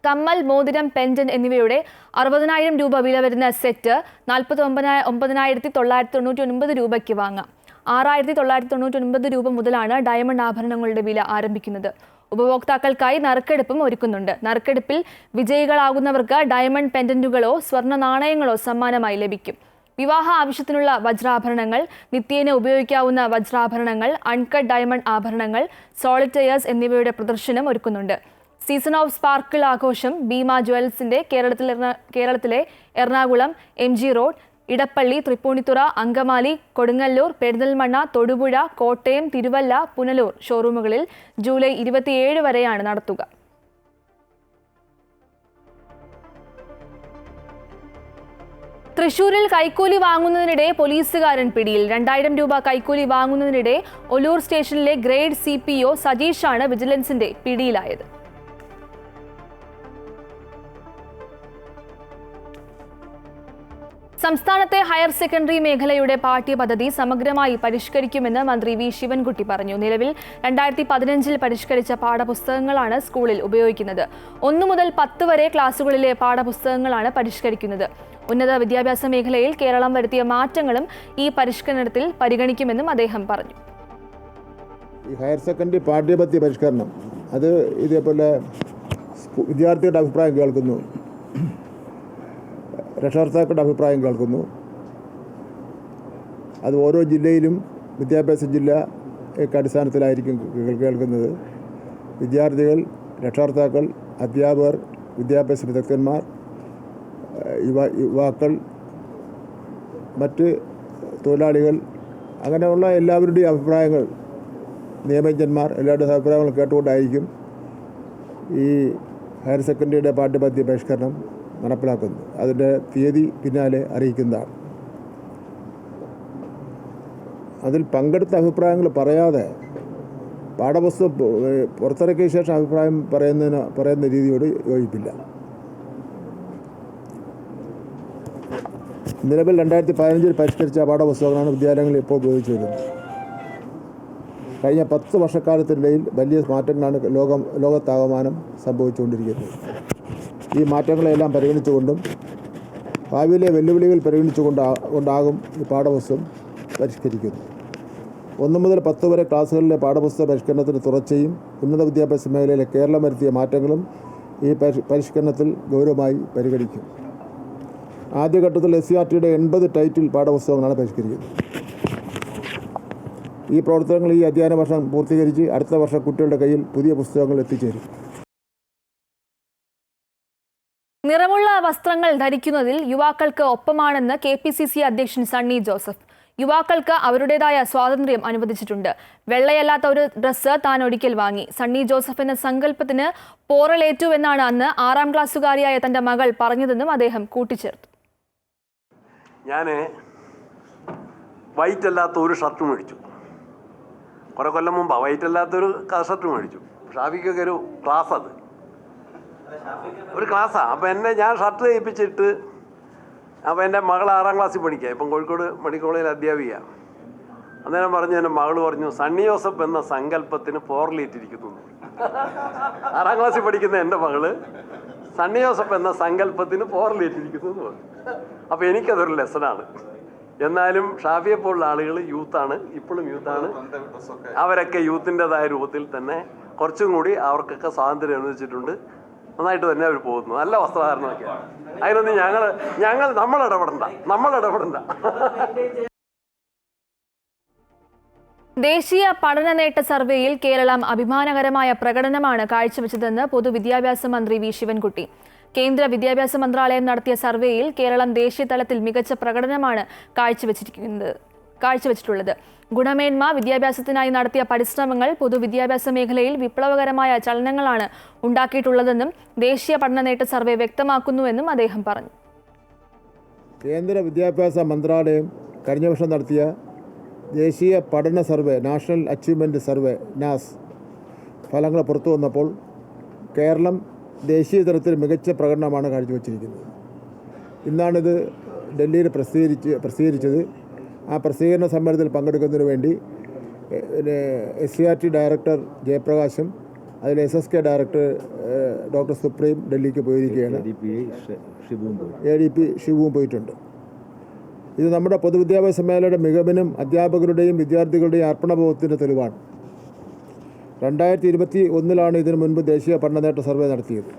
കമ്മൽ, മോതിരം, പെൻഡന്റ് എന്നിവയുടെ 60,000 രൂപ വില വരുന്ന സെറ്റ് 49,999 രൂപയ്ക്ക് വാങ്ങാം. 6,999 രൂപ മുതലാണ് ഡയമണ്ട് ആഭരണങ്ങളുടെ വില ആരംഭിക്കുന്നത്. ഉപഭോക്താക്കൾക്കായി നറുക്കെടുപ്പും ഒരുക്കുന്നുണ്ട്. നറുക്കെടുപ്പിൽ വിജയികളാകുന്നവർക്ക് ഡയമണ്ട് പെൻഡന്റുകളോ സ്വർണ്ണ നാണയങ്ങളോ സമ്മാനമായി ലഭിക്കും. വിവാഹ ആവശ്യത്തിനുള്ള വജ്രാഭരണങ്ങൾ, നിത്യേന ഉപയോഗിക്കാവുന്ന വജ്രാഭരണങ്ങൾ, അൺകട്ട് ഡയമണ്ട് ആഭരണങ്ങൾ, സോളിറ്റയേഴ്സ് എന്നിവയുടെ പ്രദർശനം ഒരുക്കുന്നുണ്ട്. സീസൺ ഓഫ് സ്പാർക്കിൾ ആഘോഷം ഭീമ ജ്വൽസിന്റെ കേരളത്തിലെ എറണാകുളം, MG റോഡ്, ഇടപ്പള്ളി, തൃപ്പൂണിത്തുറ, അങ്കമാലി, കൊടുങ്ങല്ലൂർ, പെരിന്തൽമണ്ണ, തൊടുപുഴ, കോട്ടയം, തിരുവല്ല, പുനലൂർ ഷോറൂമുകളിൽ ജൂലൈ 27 വരെയാണ് നടത്തുക. തൃശൂരിൽ കൈക്കൂലി വാങ്ങുന്നതിനിടെ പോലീസുകാരൻ പിടിയിൽ. 2000 രൂപ കൈക്കൂലി വാങ്ങുന്നതിനിടെ ഒലൂർ സ്റ്റേഷനിലെ ഗ്രേഡ് CPO സജീഷാണ് വിജിലൻസിന്റെ പിടിയിലായത്. സംസ്ഥാനത്തെ ഹയർ സെക്കൻഡറി മേഖലയുടെ പാഠ്യപദ്ധതി സമഗ്രമായി പരിഷ്കരിക്കുമെന്ന് മന്ത്രി വി ശിവൻകുട്ടി പറഞ്ഞു. നിലവിൽ 2015 പരിഷ്കരിച്ച പാഠപുസ്തകങ്ങളാണ് സ്കൂളിൽ ഉപയോഗിക്കുന്നത്. 1 മുതൽ 10 വരെ ക്ലാസുകളിലെ പാഠപുസ്തകങ്ങളാണ് പരിഷ്കരിക്കുന്നത്. ഉന്നത വിദ്യാഭ്യാസ മേഖലയിൽ കേരളം വരുത്തിയ മാറ്റങ്ങളും ഈ പരിഷ്കരണത്തിൽ പരിഗണിക്കുമെന്നും അദ്ദേഹം പറഞ്ഞു. ഈ ഹയർ സെക്കൻഡറി പാഠ്യപദ്ധതി പരിഷ്കരണം അത് ഇതേപോലെ വിദ്യാർത്ഥികളുടെ അഭിപ്രായം കേൾക്കുന്നു, രക്ഷകർത്താക്കളുടെ അഭിപ്രായം കേൾക്കുന്നു. അത് ഓരോ ജില്ലയിലും വിദ്യാഭ്യാസ ജില്ലയൊക്കെ അടിസ്ഥാനത്തിലായിരിക്കും കേൾക്കുന്നത്. വിദ്യാർത്ഥികൾ, രക്ഷകർത്താക്കൾ, അധ്യാപകർ, വിദ്യാഭ്യാസ വിദഗ്ധന്മാർ, യുവാക്കൾ, മറ്റ് തൊഴിലാളികൾ, അങ്ങനെയുള്ള എല്ലാവരുടെയും അഭിപ്രായങ്ങൾ, നിയമജ്ഞന്മാർ എല്ലാവരുടെയും അഭിപ്രായങ്ങൾ കേട്ടുകൊണ്ടായിരിക്കും ഈ ഹയർ സെക്കൻഡറിയുടെ പാഠ്യപദ്ധതി പരിഷ്കരണം നടപ്പിലാക്കുന്നു. അതിൻ്റെ തീയതി പിന്നാലെ അറിയിക്കുന്നതാണ്. അതിൽ പങ്കെടുത്ത അഭിപ്രായങ്ങൾ പറയാതെ പാഠപുസ്തകം പുറത്തിറക്കിയ ശേഷം അഭിപ്രായം പറയുന്ന രീതിയോട് യോജിപ്പില്ല. നിലവിൽ 2015 പരിഷ്കരിച്ച പാഠപുസ്തകങ്ങളാണ് വിദ്യാലയങ്ങളിൽ ഇപ്പോൾ ഉപയോഗിച്ചു വരുന്നത്. കഴിഞ്ഞ 10 വർഷക്കാലത്തിനിടയിൽ വലിയ മാറ്റങ്ങളാണ് ലോകത്താകമാനം സംഭവിച്ചുകൊണ്ടിരിക്കുന്നത്. ഈ മാറ്റങ്ങളെല്ലാം പരിഗണിച്ചുകൊണ്ടും ഭാവിയിലെ വെല്ലുവിളികൾ പരിഗണിച്ചുകൊണ്ടാകും ഈ പാഠപുസ്തകം പരിഷ്കരിക്കുന്നത്. 1 മുതൽ 10 വരെ ക്ലാസ്സുകളിലെ പാഠപുസ്തക പരിഷ്കരണത്തിന് തുടർച്ചയും ഉന്നത വിദ്യാഭ്യാസ മേഖലയിലെ കേരളം വരുത്തിയ മാറ്റങ്ങളും ഈ പരിഷ്കരണത്തിൽ ഗൗരവമായി പരിഗണിക്കും. ആദ്യഘട്ടത്തിൽ SCRTയുടെ 80 ടൈറ്റിൽ പാഠപുസ്തകങ്ങളാണ് പരിഷ്കരിക്കുന്നത്. ഈ പ്രവർത്തനങ്ങൾ ഈ അധ്യയന വർഷം പൂർത്തീകരിച്ച് അടുത്ത വർഷം കുട്ടികളുടെ കയ്യിൽ പുതിയ പുസ്തകങ്ങൾ എത്തിച്ചേരും. നിറമുള്ള വസ്ത്രങ്ങൾ ധരിക്കുന്നതിൽ യുവാക്കൾക്ക് ഒപ്പമാണെന്ന് KPCC അധ്യക്ഷൻ സണ്ണി ജോസഫ്. യുവാക്കൾക്ക് അവരുടേതായ സ്വാതന്ത്ര്യം അനുവദിച്ചിട്ടുണ്ട്. വെള്ളയല്ലാത്ത ഒരു ഡ്രസ്സ് താൻ ഒരിക്കൽ വാങ്ങി. സണ്ണി ജോസഫ് എന്ന സങ്കല്പത്തിന് പോറലേറ്റുവെന്നാണ് അന്ന് 6ാം ക്ലാസ്സുകാരിയായ തന്റെ മകൾ പറഞ്ഞതെന്നും അദ്ദേഹം കൂട്ടിച്ചേർത്തു. ഞാൻ വൈറ്റ് അല്ലാത്ത ഒരു ഷർട്ട് മേടിച്ചു. കുറെ കൊല്ലം മുമ്പാണ് വൈറ്റ് അല്ലാത്തൊരു ഷർട്ട് മേടിച്ചു. ഷാഫിക്കൊക്കെ ഒരു ക്ലാസ്, അത് ഒരു ക്ലാസ്സാണ്. അപ്പം ഞാൻ ഷർട്ട് തയ്പ്പിച്ചിട്ട്, അപ്പോൾ എൻ്റെ മകൾ 6ാം ക്ലാസ്സിൽ പഠിക്കുക, ഇപ്പം കോഴിക്കോട് മെഡിക്കൽ കോളേജിൽ അധ്യാപിക. അന്നേരം പറഞ്ഞു, എൻ്റെ മകൾ പറഞ്ഞു, സണ്ണി ജോസഫ് എന്ന സങ്കല്പത്തിന് പോറലേറ്റിരിക്കുന്നു. 6ാം ക്ലാസ്സിൽ പഠിക്കുന്ന എൻ്റെ മകള് സണ്ണി ജോസഫ് എന്ന സങ്കല്പത്തിന് പോറലേറ്റിരിക്കുന്നു എന്ന് പറഞ്ഞു. അപ്പോൾ എനിക്കതൊരു ലെസണാണ്. എന്നാലും ഷാഫിയെ പോലുള്ള ആളുകൾ യൂത്താണ്, ഇപ്പോഴും യൂത്താണ്. അവരൊക്കെ യൂത്തിൻ്റെതായ രൂപത്തിൽ തന്നെ കുറച്ചും കൂടി അവർക്കൊക്കെ സ്വാതന്ത്ര്യം അനുവദിച്ചിട്ടുണ്ട്. നന്നായിട്ട് തന്നെ അവർ പോകുന്നു. നല്ല വസ്ത്രധാരണമൊക്കെയാണ്. അതിനൊന്നും നമ്മൾ ഇടപെടണ്ട. ദേശീയ പഠന നേട്ട സർവേയിൽ കേരളം അഭിമാനകരമായ പ്രകടനമാണ് കാഴ്ചവെച്ചതെന്ന് പൊതുവിദ്യാഭ്യാസ മന്ത്രി വി ശിവൻകുട്ടി. കേന്ദ്ര വിദ്യാഭ്യാസ മന്ത്രാലയം നടത്തിയ സർവേയിൽ കേരളം ദേശീയ തലത്തിൽ മികച്ച പ്രകടനമാണ് കാഴ്ചവെച്ചിട്ടുള്ളത്. ഗുണമേന്മ, വിദ്യാഭ്യാസത്തിനായി നടത്തിയ പരിശ്രമങ്ങൾ പൊതുവിദ്യാഭ്യാസ മേഖലയിൽ വിപ്ലവകരമായ ചലനങ്ങളാണ് ഉണ്ടാക്കിയിട്ടുള്ളതെന്നും ദേശീയ പഠന നേട്ട സർവേ വ്യക്തമാക്കുന്നുവെന്നും അദ്ദേഹം പറഞ്ഞു. കേന്ദ്ര വിദ്യാഭ്യാസ മന്ത്രാലയം കഴിഞ്ഞ വർഷം നടത്തിയ ദേശീയ പഠന സർവേ, നാഷണൽ അച്ചീവ്മെൻറ്റ് സർവേ നാസ് ഫലങ്ങൾ പുറത്തു വന്നപ്പോൾ കേരളം ദേശീയ തലത്തിൽ മികച്ച പ്രകടനമാണ് കാഴ്ചവെച്ചിരിക്കുന്നത്. ഇന്നാണിത് ഡൽഹിയിൽ പ്രസിദ്ധീകരിച്ചത്. ആ പ്രസിദ്ധീകരണ സമ്മേളനത്തിൽ പങ്കെടുക്കുന്നതിന് വേണ്ടി SCRT ഡയറക്ടർ ജയപ്രകാശും അതിൽ SSK ഡയറക്ടർ ഡോക്ടർ സുപ്രീം ഡൽഹിക്ക് പോയിരിക്കുകയാണ്. ADP ഷിവുവും പോയിട്ടുണ്ട്. ഇത് നമ്മുടെ പൊതുവിദ്യാഭ്യാസ മേഖലയുടെ മികവിനും അധ്യാപകരുടെയും വിദ്യാർത്ഥികളുടെയും അർപ്പണബോധത്തിൻ്റെ തെളിവാണ്. 2021 ഇതിനു മുൻപ് ദേശീയ പഠന നേട്ട സർവേ നടത്തിയത്.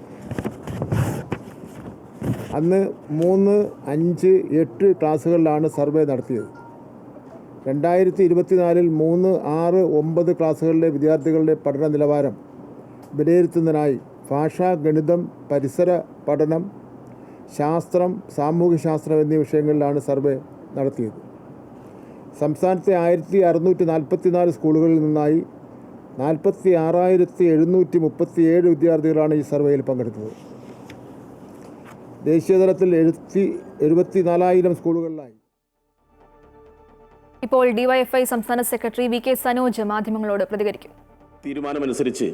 അന്ന് 3, 5, 8 ക്ലാസ്സുകളിലാണ് സർവേ നടത്തിയത്. 2024 3, 6, 9 ക്ലാസ്സുകളിലെ വിദ്യാർത്ഥികളുടെ പഠന നിലവാരം വിലയിരുത്തുന്നതിനായി ഭാഷ, ഗണിതം, പരിസര പഠനം, ശാസ്ത്രം, സാമൂഹ്യശാസ്ത്രം എന്നീ വിഷയങ്ങളിലാണ് സർവേ നടത്തിയത്. സംസ്ഥാനത്തെ 1644 സ്കൂളുകളിൽ നിന്നായി 46,737 വിദ്യാർത്ഥികളാണ് ഈ സർവേയിൽ പങ്കെടുത്തത്. ദേശീയതലത്തിൽ 74,000 സ്കൂളുകളിലായി. ഇപ്പോൾ DYFI സംസ്ഥാന സെക്രട്ടറി VK സനോജ് മാധ്യമങ്ങളോട് പ്രതികരിക്കും. തീരുമാനമനുസരിച്ച്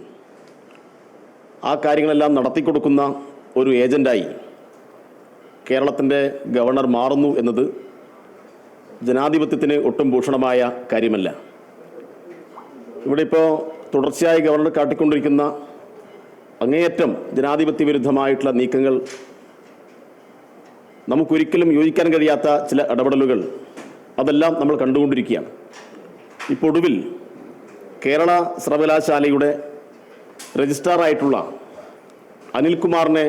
ആ കാര്യങ്ങളെല്ലാം നടത്തിക്കൊടുക്കുന്ന ഒരു ഏജന്റായി കേരളത്തിൻ്റെ ഗവർണർ മാറുന്നു എന്നത് ജനാധിപത്യത്തിന് ഒട്ടും ഭൂഷണമായ കാര്യമല്ല. ഇവിടെ ഇപ്പോൾ തുടർച്ചയായി ഗവർണർ കാട്ടിക്കൊണ്ടിരിക്കുന്ന അങ്ങേയറ്റം ജനാധിപത്യ വിരുദ്ധമായിട്ടുള്ള നീക്കങ്ങൾ, നമുക്കൊരിക്കലും യോജിക്കാൻ കഴിയാത്ത ചില ഇടപെടലുകൾ, അതെല്ലാം നമ്മൾ കണ്ടുകൊണ്ടിരിക്കുകയാണ്. ഇപ്പോൾ ഒടുവിൽ കേരള സർവകലാശാലയുടെ രജിസ്ട്രാറായിട്ടുള്ള അനിൽകുമാറിനെ